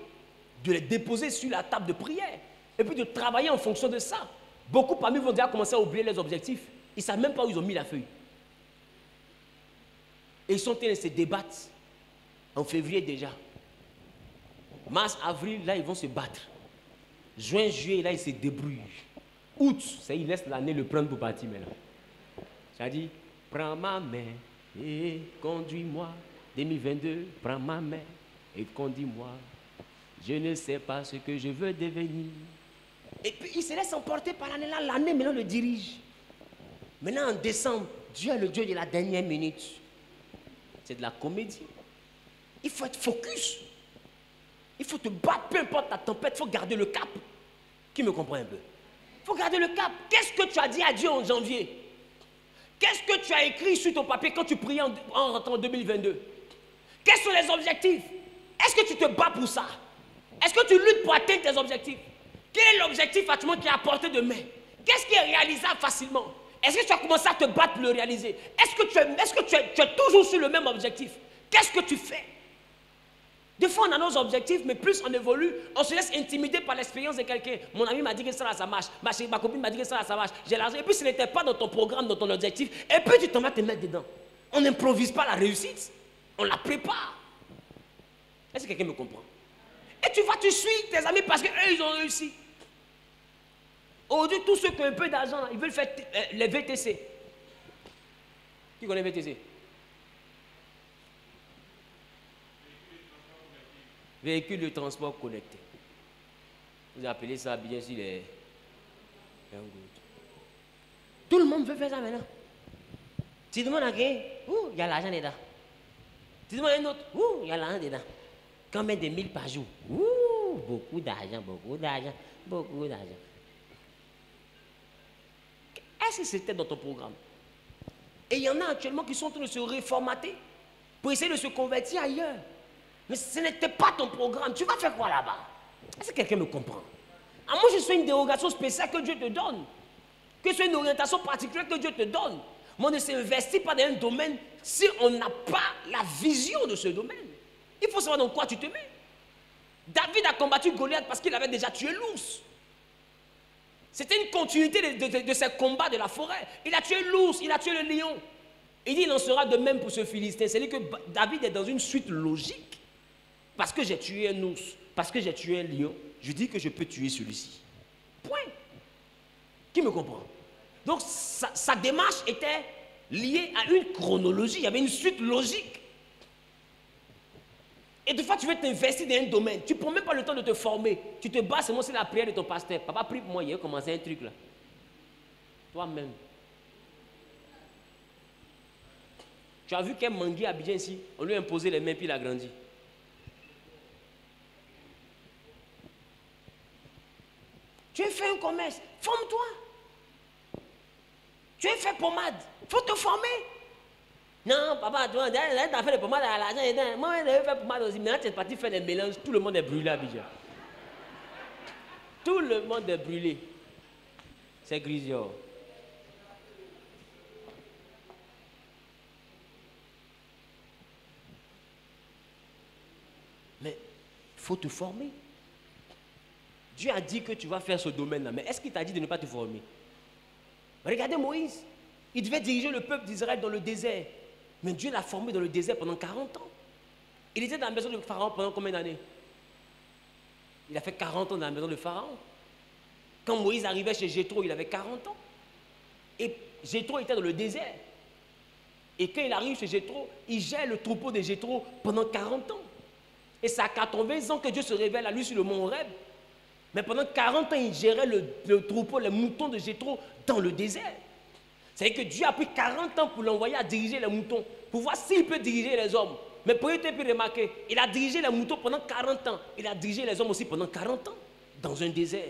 de les déposer sur la table de prière, et puis de travailler en fonction de ça. Beaucoup parmi vous vont déjà commencer à oublier les objectifs. Ils ne savent même pas où ils ont mis la feuille. Et ils sont en train de se débattre en février déjà. Mars, avril, là, ils vont se battre. Juin, juillet, là, ils se débrouillent. Août, ça, ils laissent l'année le prendre pour partir maintenant. Ça dit, prends ma main et conduis-moi. 2022, prends ma main et conduis-moi. Je ne sais pas ce que je veux devenir. Et puis, il se laisse emporter par l'année là. L'année, maintenant, le dirige. Maintenant, en décembre, Dieu est le Dieu de la dernière minute. C'est de la comédie. Il faut être focus. Il faut te battre, peu importe la tempête, il faut garder le cap. Qui me comprend un peu? Il faut garder le cap. Qu'est-ce que tu as dit à Dieu en janvier? Qu'est-ce que tu as écrit sur ton papier quand tu priais en rentrant en 2022? Quels sont les objectifs? Est-ce que tu te bats pour ça? Est-ce que tu luttes pour atteindre tes objectifs? Quel est l'objectif actuellement qui est à portée de main? Qu'est-ce qui est réalisable facilement? Est-ce que tu as commencé à te battre pour le réaliser? Est-ce que tu es toujours sur le même objectif? Qu'est-ce que tu fais? Des fois, on a nos objectifs, mais plus on évolue, on se laisse intimider par l'expérience de quelqu'un. Mon ami m'a dit que ça, là, ça marche. Ma copine m'a dit que ça, là, ça marche. J'ai l'argent. Et puis, ce n'était pas dans ton programme, dans ton objectif. Et puis, tu t'en vas te mettre dedans. On n'improvise pas la réussite. On la prépare. Est-ce que quelqu'un me comprend? Et tu suis tes amis parce qu'eux, ils ont réussi. Aujourd'hui, tous ceux qui ont un peu d'argent, ils veulent faire les VTC. Qui connaît VTC? Véhicule de transport connecté. Vous appelez ça bien sûr les... Tout le monde veut faire ça maintenant. Tu demandes à quelqu'un, il y a l'argent dedans. Tu demandes à un autre, il y a l'argent dedans. Combien de 1000 par jour? Beaucoup d'argent, beaucoup d'argent, beaucoup d'argent. Est-ce que c'était dans ton programme? Et il y en a actuellement qui sont en train de se réformater pour essayer de se convertir ailleurs. Mais ce n'était pas ton programme. Tu vas faire quoi là-bas? Est-ce que quelqu'un me comprend? À moins que ce soit une dérogation spéciale que Dieu te donne, que ce soit une orientation particulière que Dieu te donne. Mais on ne s'investit pas dans un domaine si on n'a pas la vision de ce domaine. Il faut savoir dans quoi tu te mets. David a combattu Goliath parce qu'il avait déjà tué l'ours. C'était une continuité de ses combats de la forêt. Il a tué l'ours, il a tué le lion. Il dit il en sera de même pour ce Philistin. C'est-à-dire que David est dans une suite logique. Parce que j'ai tué un ours, parce que j'ai tué un lion, je dis que je peux tuer celui-ci. Point. Qui me comprend? Donc sa démarche était liée à une chronologie. Il y avait une suite logique. Et des fois, tu veux t'investir dans un domaine. Tu ne prends même pas le temps de te former. Tu te bases seulement sur la prière de ton pasteur. Papa, prie pour moi, il a commencé un truc là. Toi-même. Tu as vu qu'un mangui à Abidjan ici, on lui a imposé les mains puis il a grandi. Tu as fait un commerce, forme-toi. Tu as fait pommade, il faut te former. Non, papa, tu as fait les pommades à l'argent. Moi, j'ai fait pommade aussi. Maintenant, tu es parti faire des mélanges. Tout le monde est brûlé à Abidjan. Tout le monde est brûlé. C'est Grisio. Mais il faut te former. Dieu a dit que tu vas faire ce domaine-là. Mais est-ce qu'il t'a dit de ne pas te former? Regardez Moïse. Il devait diriger le peuple d'Israël dans le désert. Mais Dieu l'a formé dans le désert pendant 40 ans. Il était dans la maison de Pharaon pendant combien d'années? Il a fait 40 ans dans la maison de Pharaon. Quand Moïse arrivait chez Jéthro, il avait 40 ans. Et Jéthro était dans le désert. Et quand il arrive chez Jéthro, il gère le troupeau de Jéthro pendant 40 ans. Et c'est à 80 ans que Dieu se révèle à lui sur le mont Horeb. Mais pendant 40 ans, il gérait le troupeau, les moutons de Jéthro dans le désert. C'est-à-dire que Dieu a pris 40 ans pour l'envoyer à diriger les moutons, pour voir s'il peut diriger les hommes. Mais pour être pu remarquer, il a dirigé les moutons pendant 40 ans. Il a dirigé les hommes aussi pendant 40 ans, dans un désert.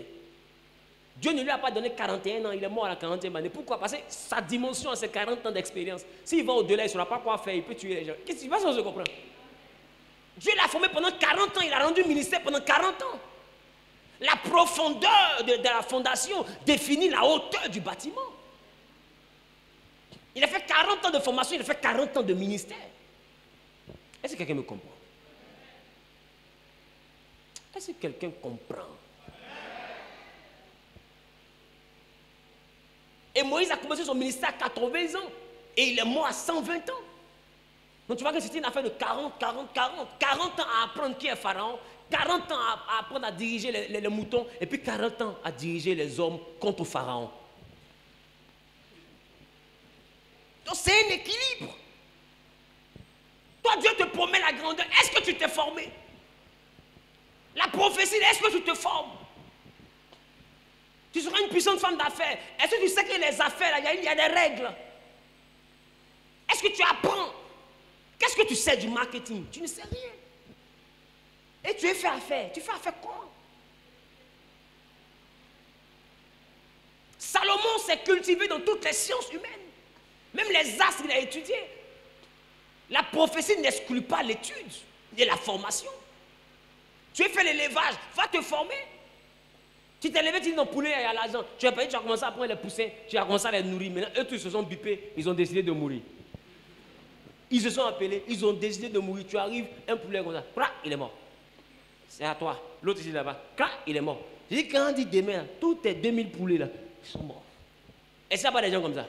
Dieu ne lui a pas donné 41 ans, il est mort à la 40e année. Pourquoi? Parce que sa dimension a ses 40 ans d'expérience. S'il va au-delà, il ne saura pas quoi faire, il peut tuer les gens. Qu'est-ce qui se passe, on se comprend? Dieu l'a formé pendant 40 ans, il a rendu ministère pendant 40 ans. La profondeur de la fondation définit la hauteur du bâtiment. Il a fait 40 ans de formation, il a fait 40 ans de ministère. Est-ce que quelqu'un me comprend? Est-ce que quelqu'un comprend? Et Moïse a commencé son ministère à 80 ans. Et il est mort à 120 ans. Donc tu vois que c'était une affaire de 40 ans à apprendre qui est Pharaon, 40 ans à apprendre à diriger les moutons, et puis 40 ans à diriger les hommes contre Pharaon. Donc c'est un équilibre. Toi, Dieu te promet la grandeur. Est-ce que tu t'es formé? La prophétie, est-ce que tu te formes? Tu seras une puissante femme d'affaires. Est-ce que tu sais que les affaires, il y a des règles? Est-ce que tu apprends? Qu'est-ce que tu sais du marketing? Tu ne sais rien. Et tu es fait affaire. Tu fais affaire quoi? Salomon s'est cultivé dans toutes les sciences humaines. Même les astres qu'il a étudiés. La prophétie n'exclut pas l'étude et la formation. Tu as fait l'élevage, va te former. Tu t'es levé, tu dis non, poulet, il y a l'argent. Tu as payé, tu as commencé à prendre les poussins, tu as commencé à les nourrir. Maintenant, eux tous ils se sont bipés, ils ont décidé de mourir. Ils se sont appelés, ils ont décidé de mourir. Tu arrives, un poulet comme ça, il est mort. C'est à toi. L'autre ici là-bas, il est mort. Je dis, quand on dit demain, tous tes 2000 poulets là, ils sont morts. Et ça, pas des gens comme ça.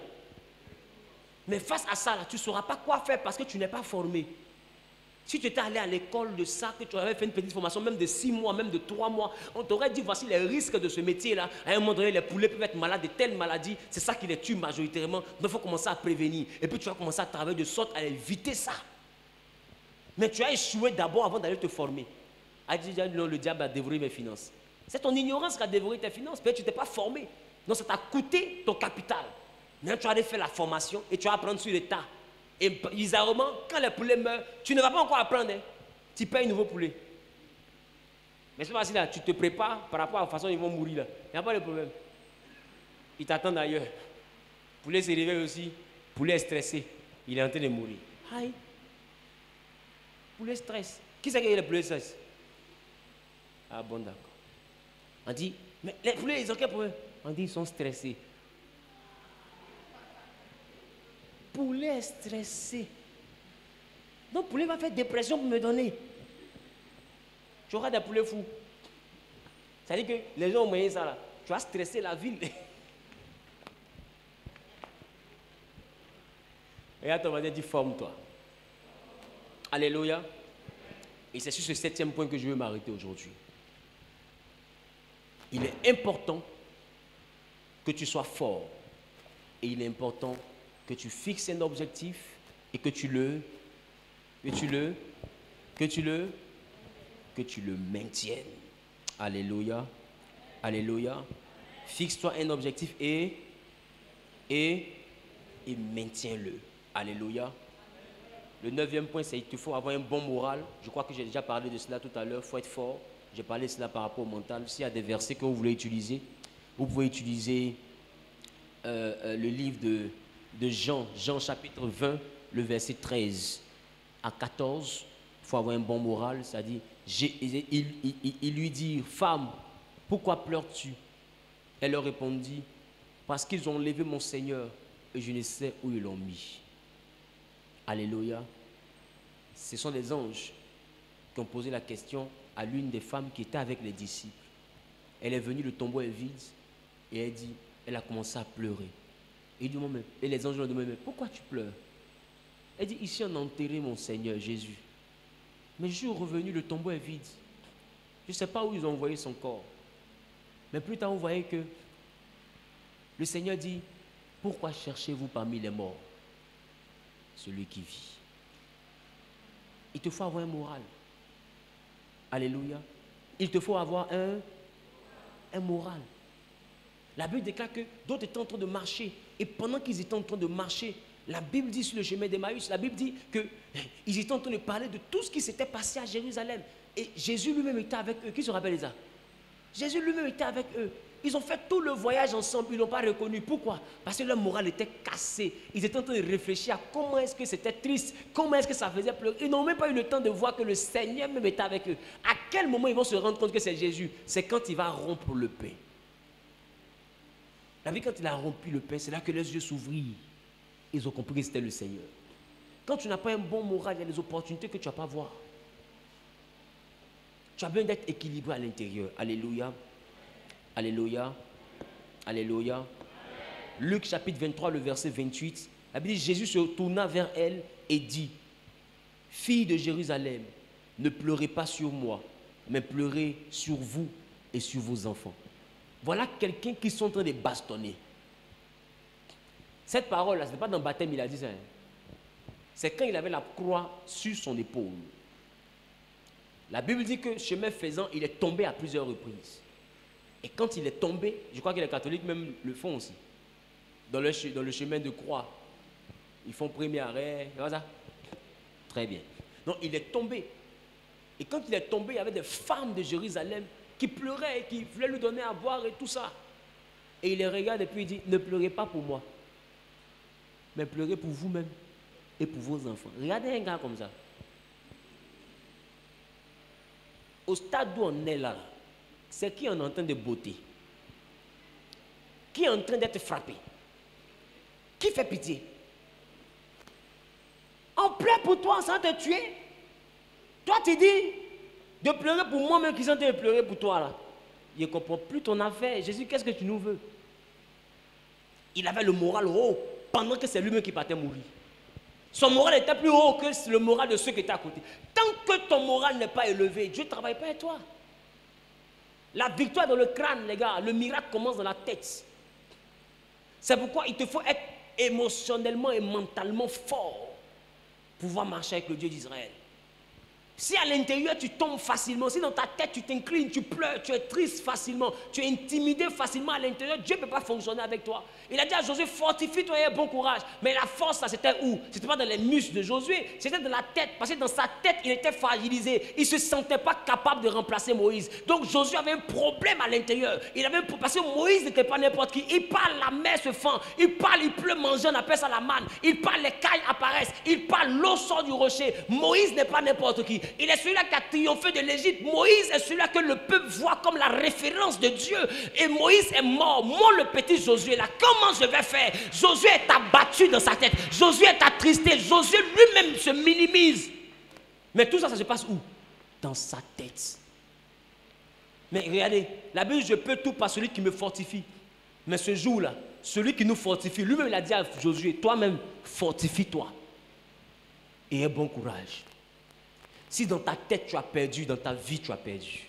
Mais face à ça, là, tu ne sauras pas quoi faire parce que tu n'es pas formé. Si tu étais allé à l'école de ça, que tu avais fait une petite formation, même de 6 mois, même de 3 mois, on t'aurait dit, voici les risques de ce métier-là. À un moment donné, les poulets peuvent être malades de telles maladies. C'est ça qui les tue majoritairement. Donc, il faut commencer à prévenir. Et puis, tu vas commencer à travailler de sorte à éviter ça. Mais tu as échoué d'abord avant d'aller te former. A dit, non, le diable a dévoré mes finances. C'est ton ignorance qui a dévoré tes finances. Peut-être que tu t'es pas formé. Donc, ça t'a coûté ton capital. Maintenant, tu vas aller faire la formation et tu vas apprendre sur l'état. Et bizarrement, quand les poulets meurent, tu ne vas pas encore apprendre. Hein. Tu payes un nouveau poulet. Mais c'est pas facile là, tu te prépares par rapport à la façon dont ils vont mourir là. Il n'y a pas de problème. Ils t'attendent ailleurs. Poulet se réveille aussi. Poulet est stressé. Il est en train de mourir. Aïe. Poulet stress. Qui c'est qui a le poulet stress? Ah bon, d'accord. On dit, mais les poulets, ils ont quel problème? On dit, ils sont stressés. Poulet stressé. Donc, poulet va faire dépression pour me donner. Tu auras des poulets fous. Ça veut dire que les gens ont moyen ça là. Tu vas stresser la ville. Regarde ton voisin, dis forme-toi. Alléluia. Et c'est sur ce 7e point que je veux m'arrêter aujourd'hui. Il est important que tu sois fort. Et il est important que tu fixes un objectif et que tu le maintiennes. Alléluia. Alléluia. Fixe-toi un objectif et maintiens-le. Alléluia. Le 9e point, c'est qu'il faut avoir un bon moral. Je crois que j'ai déjà parlé de cela tout à l'heure. Il faut être fort. J'ai parlé de cela par rapport au mental. S'il y a des versets que vous voulez utiliser, vous pouvez utiliser le livre de Jean chapitre 20, le verset 13 à 14. Il faut avoir un bon moral. C'est-à-dire, il lui dit, femme, pourquoi pleures-tu? Elle leur répondit, parce qu'ils ont enlevé mon Seigneur et je ne sais où ils l'ont mis. Alléluia. Ce sont des anges qui ont posé la question à l'une des femmes qui était avec les disciples. Elle est venue, le tombeau est vide, et elle a commencé à pleurer. Et les anges lui ont demandé, mais pourquoi tu pleures? Elle dit, ici on a enterré mon Seigneur Jésus. Mais je suis revenu, le tombeau est vide. Je ne sais pas où ils ont envoyé son corps. Mais plus tard, vous voyez que le Seigneur dit, pourquoi cherchez-vous parmi les morts celui qui vit? Il te faut avoir un moral. Alléluia. Il te faut avoir un moral. La Bible déclare que d'autres étaient en train de marcher. Et pendant qu'ils étaient en train de marcher, la Bible dit sur le chemin d'Emmaüs, la Bible dit qu'ils étaient en train de parler de tout ce qui s'était passé à Jérusalem. Et Jésus lui-même était avec eux. Qui se rappelle de ça? Jésus lui-même était avec eux. Ils ont fait tout le voyage ensemble, ils ne l'ont pas reconnu. Pourquoi? Parce que leur morale était cassée. Ils étaient en train de réfléchir à comment est-ce que c'était triste, comment est-ce que ça faisait pleurer. Ils n'ont même pas eu le temps de voir que le Seigneur même était avec eux. À quel moment ils vont se rendre compte que c'est Jésus? C'est quand il va rompre le pain. La vie, quand il a rompu le pain, c'est là que les yeux s'ouvrirent. Ils ont compris que c'était le Seigneur. Quand tu n'as pas un bon moral, il y a des opportunités que tu ne vas pas voir. Tu as besoin d'être équilibré à l'intérieur. Alléluia. Alléluia. Alléluia. Luc chapitre 23, le verset 28. La Bible dit, Jésus se tourna vers elle et dit, fille de Jérusalem, ne pleurez pas sur moi, mais pleurez sur vous et sur vos enfants. Voilà quelqu'un qui sont en train de bastonner. Cette parole-là, ce n'est pas dans le baptême, il a dit ça. C'est quand il avait la croix sur son épaule. La Bible dit que chemin faisant, il est tombé à plusieurs reprises. Et quand il est tombé, je crois que les catholiques même le font aussi. Dans le chemin de croix. Ils font premier arrêt. C'est ça? Très bien. Donc il est tombé. Et quand il est tombé, il y avait des femmes de Jérusalem qui pleuraient et qui voulaient lui donner à boire et tout ça. Et il les regarde et puis il dit, ne pleurez pas pour moi, mais pleurez pour vous-même et pour vos enfants. Regardez un gars comme ça. Au stade où on est là, c'est qui en train de botter? Qui est en train d'être frappé? Qui fait pitié? On pleure pour toi sans te tuer. Toi tu dis de pleurer pour moi même qui sont en train de pleurer pour toi là. Je ne comprends plus ton affaire. Jésus, qu'est-ce que tu nous veux? Il avait le moral haut pendant que c'est lui-même qui partait mourir. Son moral était plus haut que le moral de ceux qui étaient à côté. Tant que ton moral n'est pas élevé, Dieu ne travaille pas avec toi. La victoire est dans le crâne, les gars. Le miracle commence dans la tête. C'est pourquoi il te faut être émotionnellement et mentalement fort pour pouvoir marcher avec le Dieu d'Israël. Si à l'intérieur tu tombes facilement, si dans ta tête tu t'inclines, tu pleures, tu es triste facilement, tu es intimidé facilement à l'intérieur, Dieu ne peut pas fonctionner avec toi. Il a dit à Josué, fortifie-toi et aie bon courage. Mais la force, ça c'était où? C'était pas dans les muscles de Josué, c'était dans la tête. Parce que dans sa tête, il était fragilisé. Il ne se sentait pas capable de remplacer Moïse. Donc Josué avait un problème à l'intérieur. Parce que Moïse n'était pas n'importe qui. Il parle, la mer se fend. Il parle, il pleut manger, on appelle ça la manne. Il parle, les cailles apparaissent. Il parle, l'eau sort du rocher. Moïse n'est pas n'importe qui. Il est celui-là qui a triomphé de l'Égypte. Moïse est celui-là que le peuple voit comme la référence de Dieu. Et Moïse est mort. Moi, le petit Josué là, comment je vais faire? Josué est abattu dans sa tête. Josué est attristé. Josué lui-même se minimise. Mais tout ça, ça se passe où? Dans sa tête. Mais regardez, la Bible, je peux tout par celui qui me fortifie. Mais ce jour-là, celui qui nous fortifie, lui-même il a dit à Josué, toi-même, fortifie-toi. Et aie bon courage. Si dans ta tête tu as perdu, dans ta vie tu as perdu.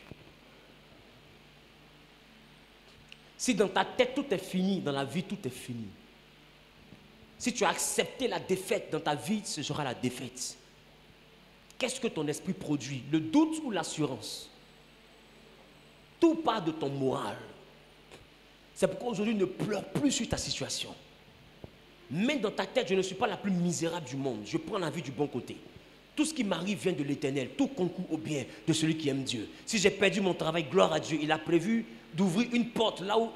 Si dans ta tête tout est fini, dans la vie tout est fini. Si tu as accepté la défaite dans ta vie, ce sera la défaite. Qu'est-ce que ton esprit produit? Le doute ou l'assurance? Tout part de ton moral. C'est pourquoi aujourd'hui ne pleure plus sur ta situation. Mets dans ta tête, je ne suis pas la plus misérable du monde. Je prends la vie du bon côté. Tout ce qui m'arrive vient de l'Éternel. Tout concourt au bien de celui qui aime Dieu. Si j'ai perdu mon travail, gloire à Dieu. Il a prévu d'ouvrir une porte, là où,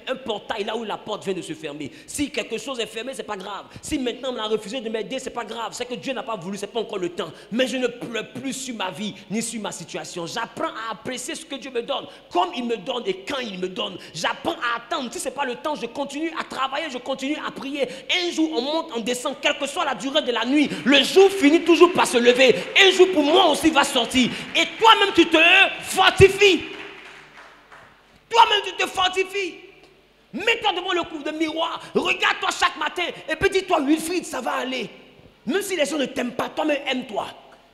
un portail là où la porte vient de se fermer. Si quelque chose est fermé, ce n'est pas grave. Si maintenant on a refusé de m'aider, ce n'est pas grave. C'est que Dieu n'a pas voulu, ce n'est pas encore le temps. Mais je ne pleure plus sur ma vie, ni sur ma situation. J'apprends à apprécier ce que Dieu me donne, comme il me donne et quand il me donne. J'apprends à attendre. Si ce n'est pas le temps, je continue à travailler, je continue à prier. Un jour, on monte, on descend, quelle que soit la durée de la nuit. Le jour finit toujours par se lever. Un jour pour moi aussi va sortir. Et toi-même, tu te fortifies. Toi-même, tu te fortifies. Mets-toi devant le coupe de miroir. Regarde-toi chaque matin. Et puis dis-toi, Wilfried, ça va aller. Même si les gens ne t'aiment pas, toi-même aime-toi.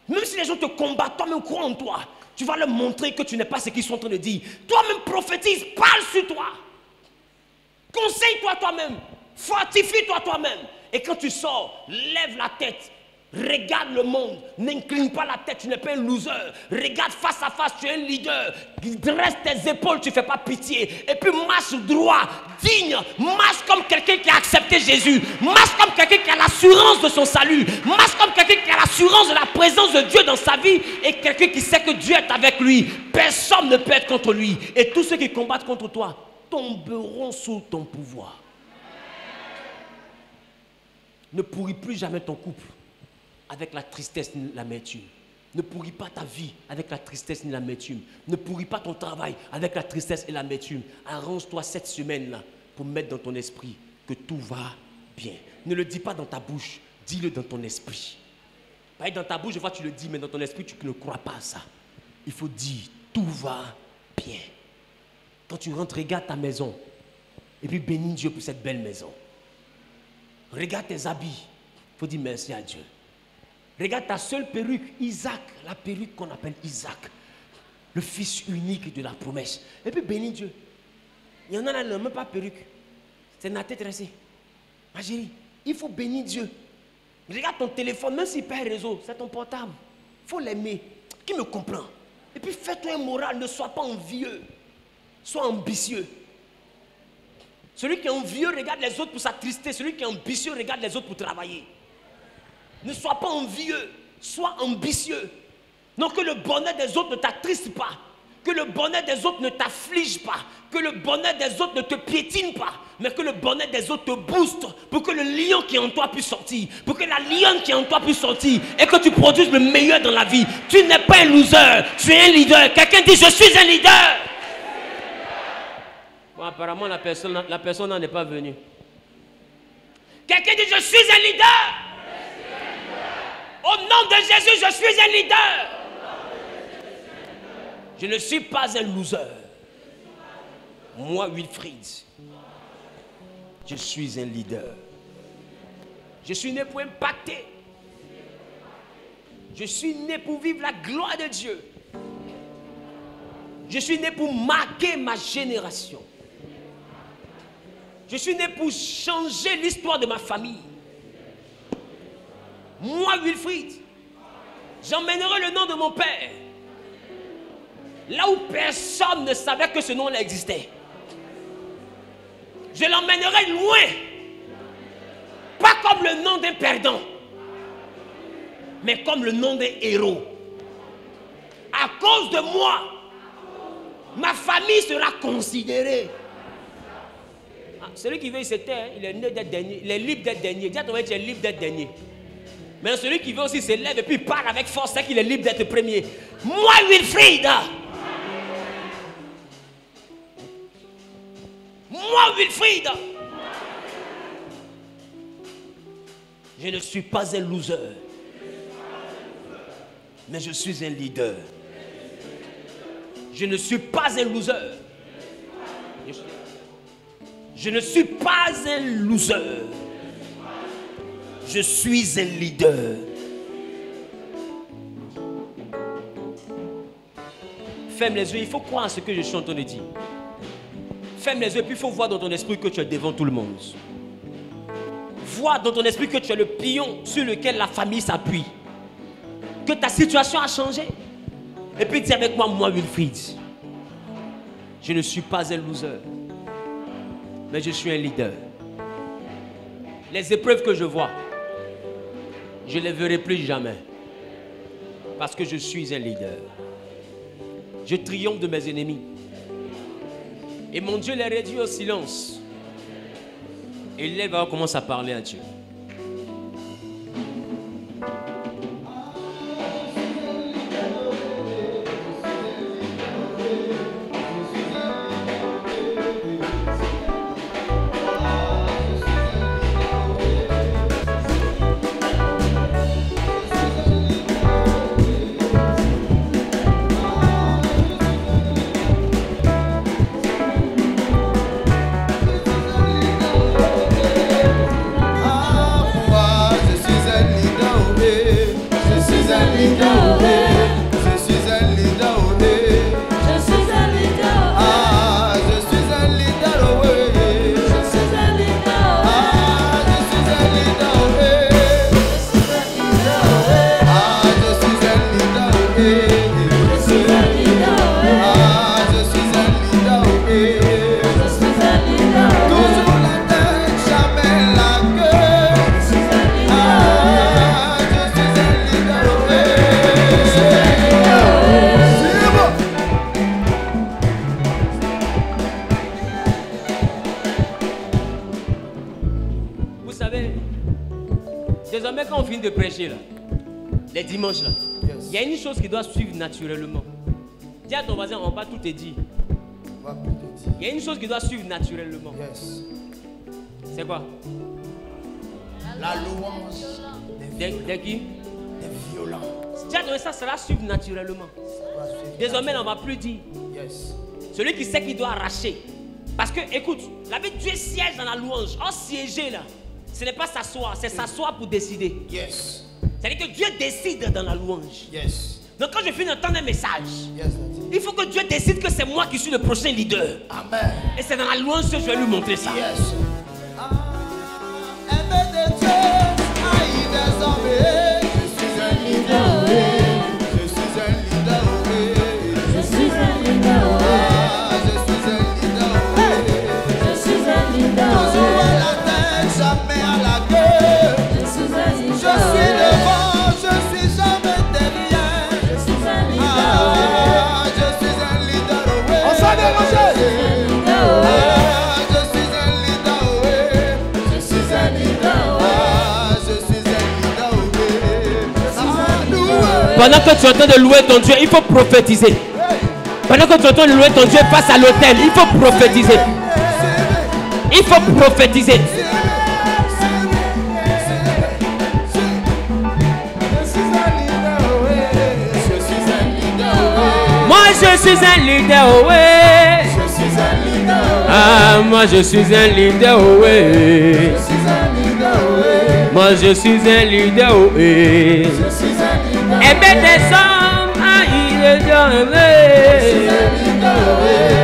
Même si les gens te combattent, toi-même crois en toi. Tu vas leur montrer que tu n'es pas ce qu'ils sont en train de dire. Toi-même prophétise, parle sur toi. Conseille-toi toi-même. Fortifie-toi toi-même. Et quand tu sors, lève la tête. Regarde le monde, n'incline pas la tête, tu n'es pas un loser. Regarde face à face, tu es un leader. Dresse tes épaules, tu ne fais pas pitié. Et puis marche droit, digne. Marche comme quelqu'un qui a accepté Jésus. Marche comme quelqu'un qui a l'assurance de son salut. Marche comme quelqu'un qui a l'assurance de la présence de Dieu dans sa vie. Et quelqu'un qui sait que Dieu est avec lui. Personne ne peut être contre lui. Et tous ceux qui combattent contre toi tomberont sous ton pouvoir. Ne pourris plus jamais ton couple avec la tristesse ni l'amertume. Ne pourris pas ta vie avec la tristesse ni l'amertume. Ne pourris pas ton travail avec la tristesse et l'amertume. Arrange-toi cette semaine-là pour mettre dans ton esprit que tout va bien. Ne le dis pas dans ta bouche, dis-le dans ton esprit. Dans ta bouche, je vois tu le dis, mais dans ton esprit, tu ne crois pas à ça. Il faut dire, tout va bien. Quand tu rentres, regarde ta maison. Et puis bénis Dieu pour cette belle maison. Regarde tes habits. Il faut dire merci à Dieu. Regarde ta seule perruque, Isaac, la perruque qu'on appelle Isaac, le fils unique de la promesse. Et puis bénis Dieu. Il y en a là, même pas perruque. C'est Naté tressé. Ma chérie, il faut bénir Dieu. Regarde ton téléphone, même s'il perd réseau, c'est ton portable. Il faut l'aimer. Qui me comprend? Et puis fais-toi un moral, ne sois pas envieux. Sois ambitieux. Celui qui est envieux regarde les autres pour s'attrister. Celui qui est ambitieux regarde les autres pour travailler. Ne sois pas envieux, sois ambitieux. Non, que le bonheur des autres ne t'attriste pas. Que le bonheur des autres ne t'afflige pas. Que le bonheur des autres ne te piétine pas. Mais que le bonheur des autres te booste. Pour que le lion qui est en toi puisse sortir. Pour que la lionne qui est en toi puisse sortir. Et que tu produises le meilleur dans la vie. Tu n'es pas un loser, tu es un leader. Quelqu'un dit je suis un leader. Bon, apparemment la personne n'en est pas venue. Quelqu'un dit je suis un leader. Au nom de Jésus, je suis un leader. Je ne suis pas un loser. Moi, Wilfried, je suis un leader. Je suis né pour impacter. Je suis né pour vivre la gloire de Dieu. Je suis né pour marquer ma génération. Je suis né pour changer l'histoire de ma famille. Moi, Wilfried, J'emmènerai le nom de mon Père là où personne ne savait que ce nom-là existait. Je l'emmènerai loin. Pas comme le nom d'un perdant, mais comme le nom d'un héros. À cause de moi, ma famille sera considérée. Ah, celui qui veut se taire, il est né d'être dernier. Il est libre d'être dernier. Dis à ton mec, tu es libre d'être dernier. Mais celui qui veut aussi se lève et puis parle avec force, c'est qu'il est libre d'être premier. Moi, Wilfried. Moi, Wilfried. Je ne suis pas un loser, mais je suis un leader. Je ne suis pas un loser. Je ne suis pas un loser. Je suis un leader. Ferme les yeux, il faut croire à ce que je suis en train de dire. Ferme les yeux, puis il faut voir dans ton esprit que tu es devant tout le monde. Vois dans ton esprit que tu es le pion sur lequel la famille s'appuie. Que ta situation a changé. Et puis dis avec moi, moi Wilfried, je ne suis pas un loser, mais je suis un leader. Les épreuves que je vois, je ne les verrai plus jamais. Parce que je suis un leader. Je triomphe de mes ennemis. Et mon Dieu les réduit au silence. Et là, il va commencer à parler à Dieu. Désormais, quand on finit de prêcher, là, les dimanches, là, il y a une chose qui doit suivre naturellement. Dis à ton voisin, on va tout te dire. Il y a une chose qui doit suivre naturellement. C'est quoi? La louange de qui? des violents. Dis à ton voisin, ça sera suivre naturellement. Désormais, on ne va plus dire. Celui qui sait qu'il doit arracher. Parce que, écoute, la vie de Dieu siège dans la louange. Or, siéger là, ce n'est pas s'asseoir, c'est s'asseoir pour décider. C'est-à-dire que Dieu décide dans la louange. Donc quand je finis d'entendre un message, il faut que Dieu décide que c'est moi qui suis le prochain leader. Amen. Et c'est dans la louange que je vais lui montrer ça. Pendant que tu es en train de louer ton Dieu, il faut prophétiser. Pendant que tu es en train de louer ton Dieu face à l'autel, il faut prophétiser. Il faut prophétiser. Moi je suis un leader, ouais. Ah, moi je suis un leader, ouais. Moi je suis un leader, ouais. Et bien des hommes, ah, il est dans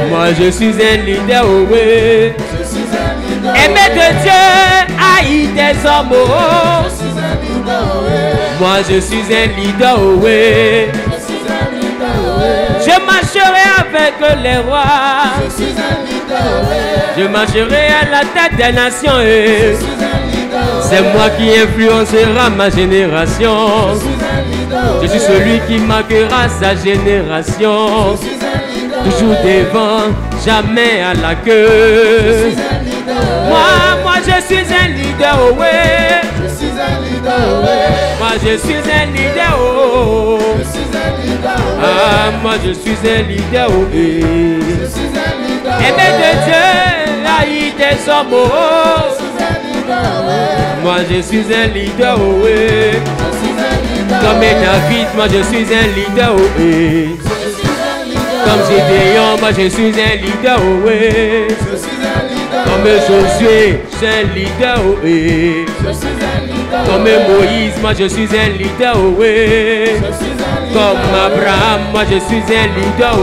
moi je suis un leader, ouais. Et bien de Dieu, ah, il des hommes, oh. Moi je suis un leader, oui. Je marcherai avec les rois. Je marcherai à la tête des nations. C'est moi qui influencera ma génération. Je suis celui qui marquera sa génération. Toujours devant, jamais à la queue. Moi je suis un leader, ouais. Moi je suis un leader, oh. Ah, moi je suis un leader, oh. Aimé de Dieu, haï des hommes, oh. Moi je suis un leader, oh. Comme David, moi je suis un leader, oh. Comme Gédéon, moi je suis un leader, oh. Comme Josué, je suis un leader, oh. Comme Moïse, moi je suis un leader, oh. Comme Abraham, moi je suis un leader, oh.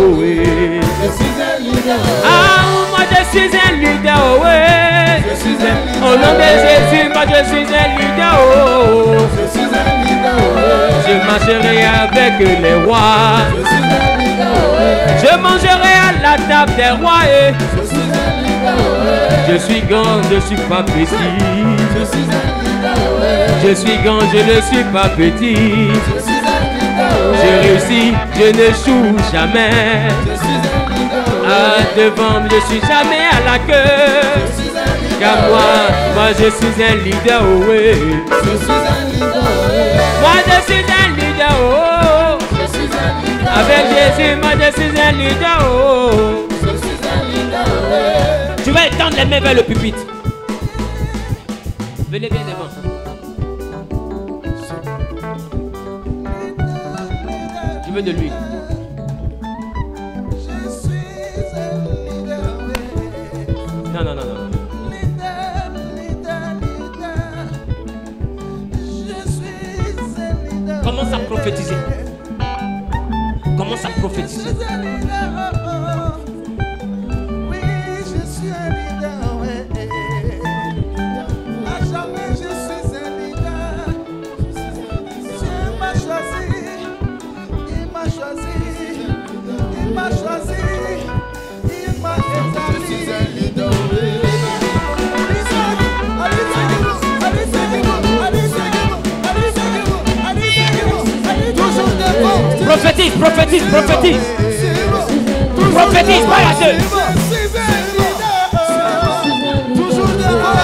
Ah, moi je suis un leader, oh. Au nom de Jésus, moi je suis un leader, oh. Je marcherai avec les rois. Je mangerai à la table des rois. Je suis grand, je suis pas petit. Je suis grand, je ne suis pas petit. Je réussis, je ne choue jamais. Ah, devant, je suis jamais à la queue. Car moi je suis un leader, oh. Moi je suis un leader, oh. Avec Jésus, moi je suis un leader, oh. Tu vas étendre les mains vers le pupitre. Venez bien devant. Je veux de lui. Non, non, non, non. Commence à prophétiser. Commence à prophétiser. Oui, je suis un leader. À jamais je suis un leader. Dieu m'a choisi. Il m'a choisi. Il m'a choisi. Il m'a établi. Je suis un leader. Prophétise, prophétise, prophétise. Prophétise, pas à deux. Toujours devant.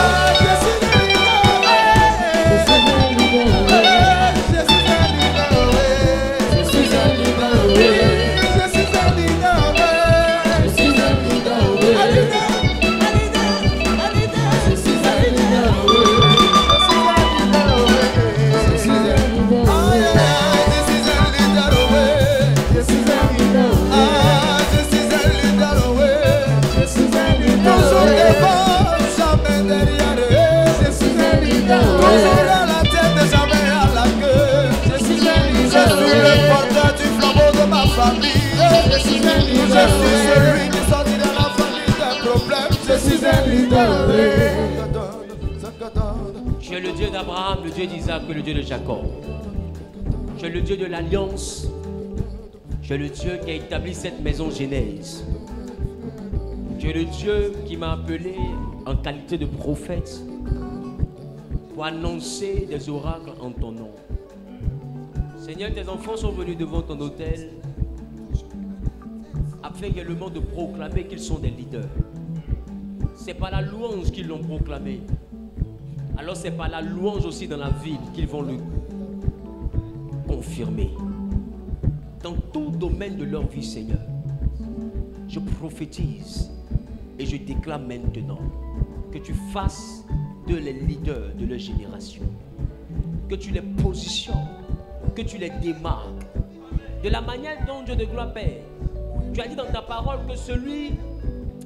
Tu es le Dieu d'Abraham, le Dieu d'Isaac et le Dieu de Jacob. Tu es le Dieu de l'Alliance. Tu es le Dieu qui a établi cette maison Genèse. Tu es le Dieu qui m'a appelé en qualité de prophète pour annoncer des oracles en ton nom. Seigneur, tes enfants sont venus devant ton autel afin également de proclamer qu'ils sont des leaders. C'est pas la louange qu'ils l'ont proclamé. Alors c'est pas la louange aussi dans la ville qu'ils vont le confirmer. Dans tout domaine de leur vie, Seigneur, je prophétise et je déclare maintenant que tu fasses d'eux les leaders de leur génération. Que tu les positionnes, que tu les démarques. De la manière dont Dieu de gloire Père, tu as dit dans ta parole que celui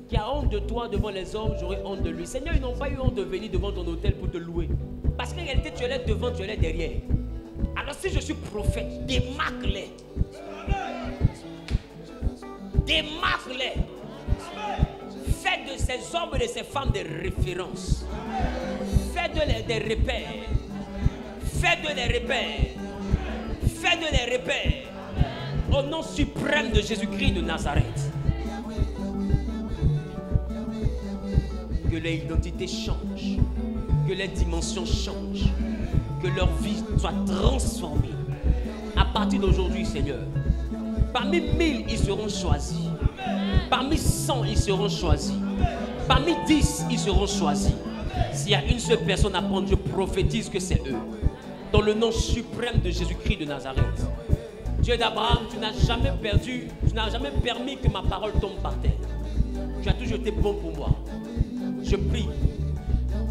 qui a honte de toi devant les hommes, j'aurai honte de lui. Seigneur, ils n'ont pas eu honte de venir devant ton autel pour te louer. Parce qu'en réalité, tu es là devant, tu es là derrière. Alors si je suis prophète, démarque-les. Démarque-les. Fais de ces hommes et de ces femmes des références. Fais de les des repères. Fais de les repères. Fais de les repères. Au nom suprême de Jésus-Christ de Nazareth. Que leur identité change. Que les dimensions changent. Que leur vie soit transformée. À partir d'aujourd'hui, Seigneur, parmi 1000, ils seront choisis. Parmi 100, ils seront choisis. Parmi 10, ils seront choisis. S'il y a une seule personne à prendre, je prophétise que c'est eux. Dans le nom suprême de Jésus-Christ de Nazareth. Dieu d'Abraham, tu n'as jamais perdu, tu n'as jamais permis que ma parole tombe par terre. Tu as toujours été bon pour moi. Je prie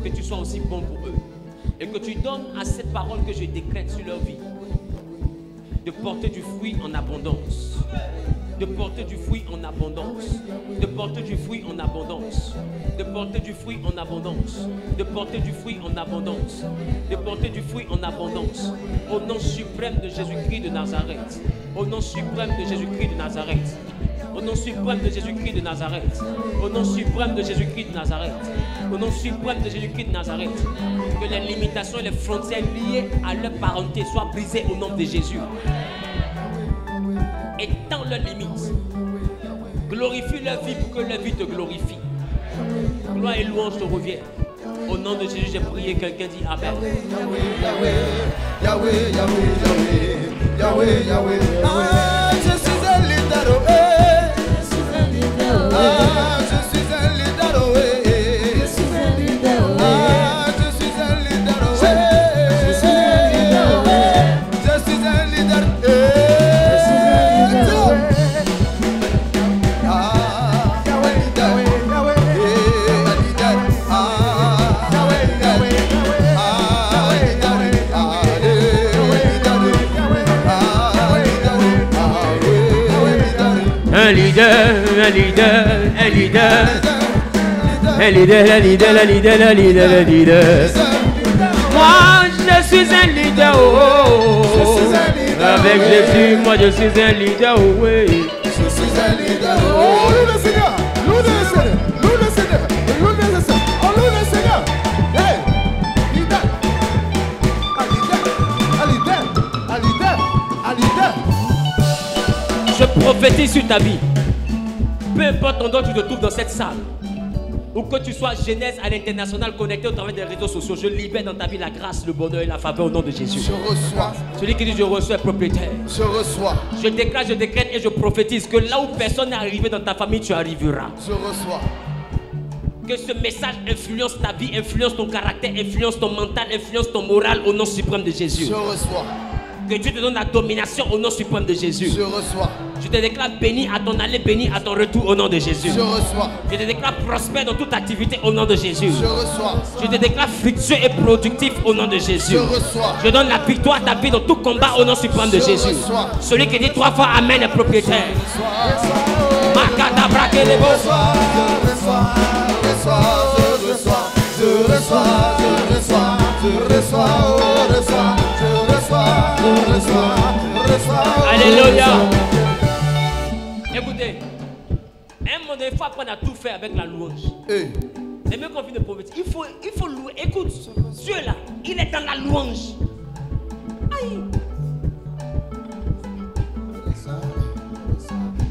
que tu sois aussi bon pour eux. Et que tu donnes à cette parole que je décrète sur leur vie de porter du fruit en abondance. De porter du fruit en abondance. De porter du fruit en abondance. De porter du fruit en abondance. De porter du fruit en abondance. De porter du fruit en abondance. Au nom suprême de Jésus-Christ de Nazareth. Au nom suprême de Jésus-Christ de Nazareth. Au nom suprême de Jésus-Christ de Nazareth. Au nom suprême de Jésus-Christ de Nazareth. Au nom suprême de Jésus-Christ de Nazareth. Que les limitations et les frontières liées à leur parenté soient brisées au nom de Jésus. Étends leurs limites. Glorifie leur vie pour que leur vie te glorifie. Gloire et louange te reviennent. Au nom de Jésus, j'ai prié. Quelqu'un dit Amen. Yahweh, Yahweh, Yahweh, Yahweh, Yahweh. Ah, je suis un leader, oh, je suis un leader, ah, je suis un leader, oh, je suis un leader, ah, je suis un leader, oh, je suis un leader, je suis un leader, ah, Yahweh, Yahweh, Yahweh, leader, ah, Yahweh, Yahweh, Un leader, un leader, un leader. Un leader, un leader, un leader, un leader, un leader. Moi, je suis un leader, oh, oh. Avec Jésus, moi je suis un leader, oh, oui. Je suis un leader, oh, loue le Seigneur, loue le Seigneur, loue le Seigneur, loue le Seigneur, oh, loue le Seigneur. Hey, leader, un leader, un leader, un leader, un leader. Je prophétise sur ta vie. Peu importe endroit où tu te trouves dans cette salle, ou que tu sois Genèse à l'international connecté au travers des réseaux sociaux, je libère dans ta vie la grâce, le bonheur et la faveur au nom de Jésus. Je reçois. Celui qui dit je reçois est propriétaire. Je reçois. Je déclare, je décrète et je prophétise que là où personne n'est arrivé dans ta famille, tu arriveras. Je reçois. Que ce message influence ta vie, influence ton caractère, influence ton mental, influence ton moral au nom suprême de Jésus. Je reçois. Que Dieu te donne la domination au nom suprême de Jésus. Je reçois. Je te déclare béni à ton aller, béni à ton retour au nom de Jésus. Je reçois. Je te déclare prospère dans toute activité au nom de Jésus. Je reçois. Je te déclare fructueux et productif au nom de Jésus. Je reçois. Je donne la victoire à ta vie dans tout combat au nom suprême de Jésus. Reçois. Celui qui dit 3 fois Amen est propriétaire. Makata braque les beaux. Je reçois. Je reçois. Je reçois. Je reçois. Je reçois. Je reçois. Je reçois. Je reçois. Alléluia. Écoutez, un moment donné, il faut apprendre à tout faire avec la louange. Hey. C'est mieux qu'on finisse de prophétiser. Il faut louer. Écoute, Dieu là, il est dans la louange. Aïe.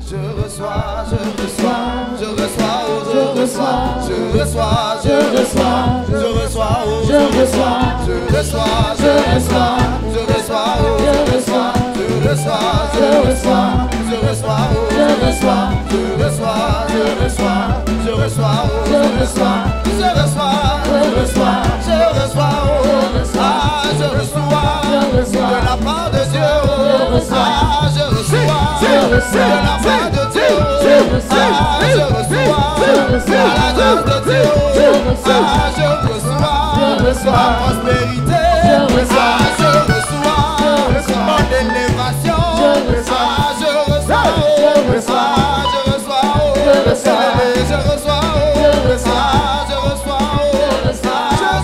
Je reçois, je reçois, je reçois, oh, je reçois, je reçois, je reçois, je reçois, oh, je reçois, je reçois, je reçois, je reçois, oh, je reçois, je reçois, je reçois, je reçois, oh, je reçois, je reçois, je reçois, je reçois, oh, je reçois, je reçois, je reçois, je reçois, oh, ah, je reçois, de la part de Dieu, oh, ah, je reçois, de la part de Dieu, ah, je reçois, à la grâce de Dieu, ah, je reçois, ma prospérité, ah, je reçois, mon élévation, ah, je reçois, ah, je reçois, je reçois, ah, je reçois, je reçois, je reçois, je reçois, je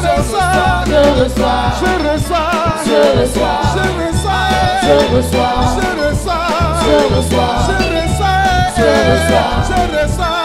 reçois, je reçois, je reçois, je reçois, je reçois, je reçois, je reçois, je reçois, je reçois,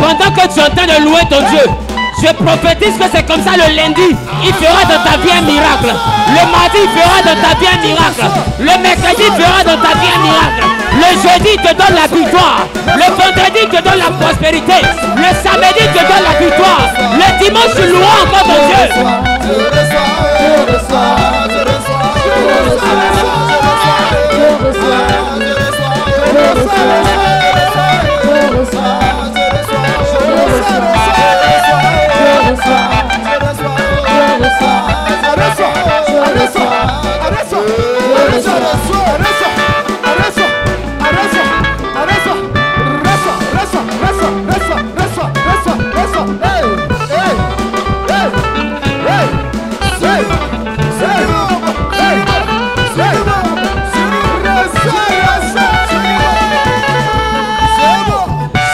Pendant que tu es en train de louer ton Dieu, je prophétise que c'est comme ça le lundi, il fera dans ta vie un miracle. Le mardi, il fera dans ta vie un miracle. Le mercredi, il fera dans ta vie un miracle. Le jeudi, il te donne la victoire. Le vendredi, il te donne la prospérité. Le samedi, il te donne la victoire. Le dimanche, tu loueras encore ton Dieu.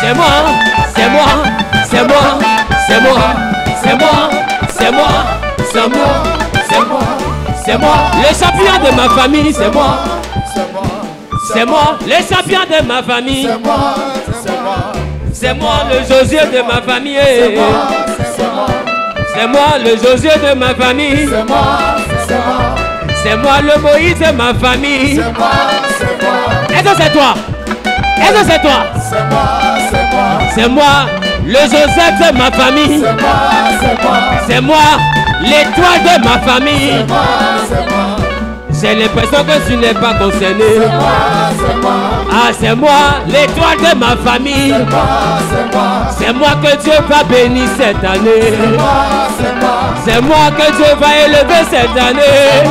C'est moi, c'est moi, c'est moi, c'est moi, c'est moi, c'est moi, c'est moi, c'est moi, c'est moi, le champion de ma famille, c'est moi, c'est moi, le champion de ma famille, c'est moi, le Josué de ma famille, c'est moi, le Josué de ma famille, c'est moi, le Moïse de ma famille, est-ce que c'est toi? Est-ce que c'est toi? C'est moi, le Joseph de ma famille. C'est moi, l'étoile de ma famille. J'ai l'impression que tu n'es pas concerné. Ah, c'est moi, l'étoile de ma famille. C'est moi que Dieu va bénir cette année. C'est moi que Dieu va élever cette année.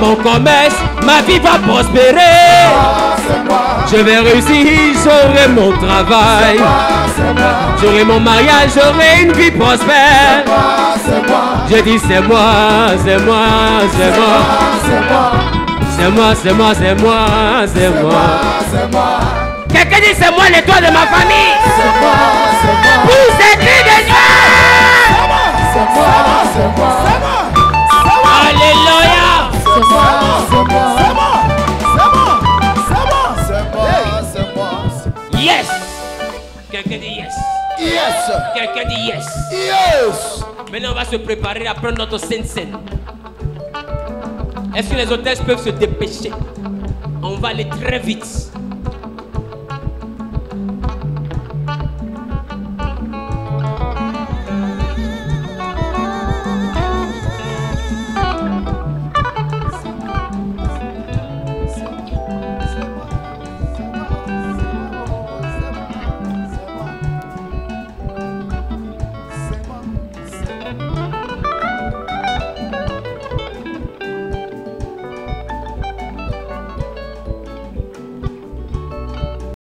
Mon commerce, ma vie va prospérer. Je vais réussir, j'aurai mon travail. J'aurai mon mariage, j'aurai une vie prospère. Je dis c'est moi, c'est moi, c'est moi. C'est moi, c'est moi, c'est moi, c'est moi. Quelqu'un dit c'est moi l'étoile de ma famille. Pousse des cris de Dieu. Alléluia. Yes. Quelqu'un dit yes. Yes. Quelqu'un dit yes. Yes. Maintenant on va se préparer à prendre notre sainte scène. Est-ce que les hôtesses peuvent se dépêcher? On va aller très vite.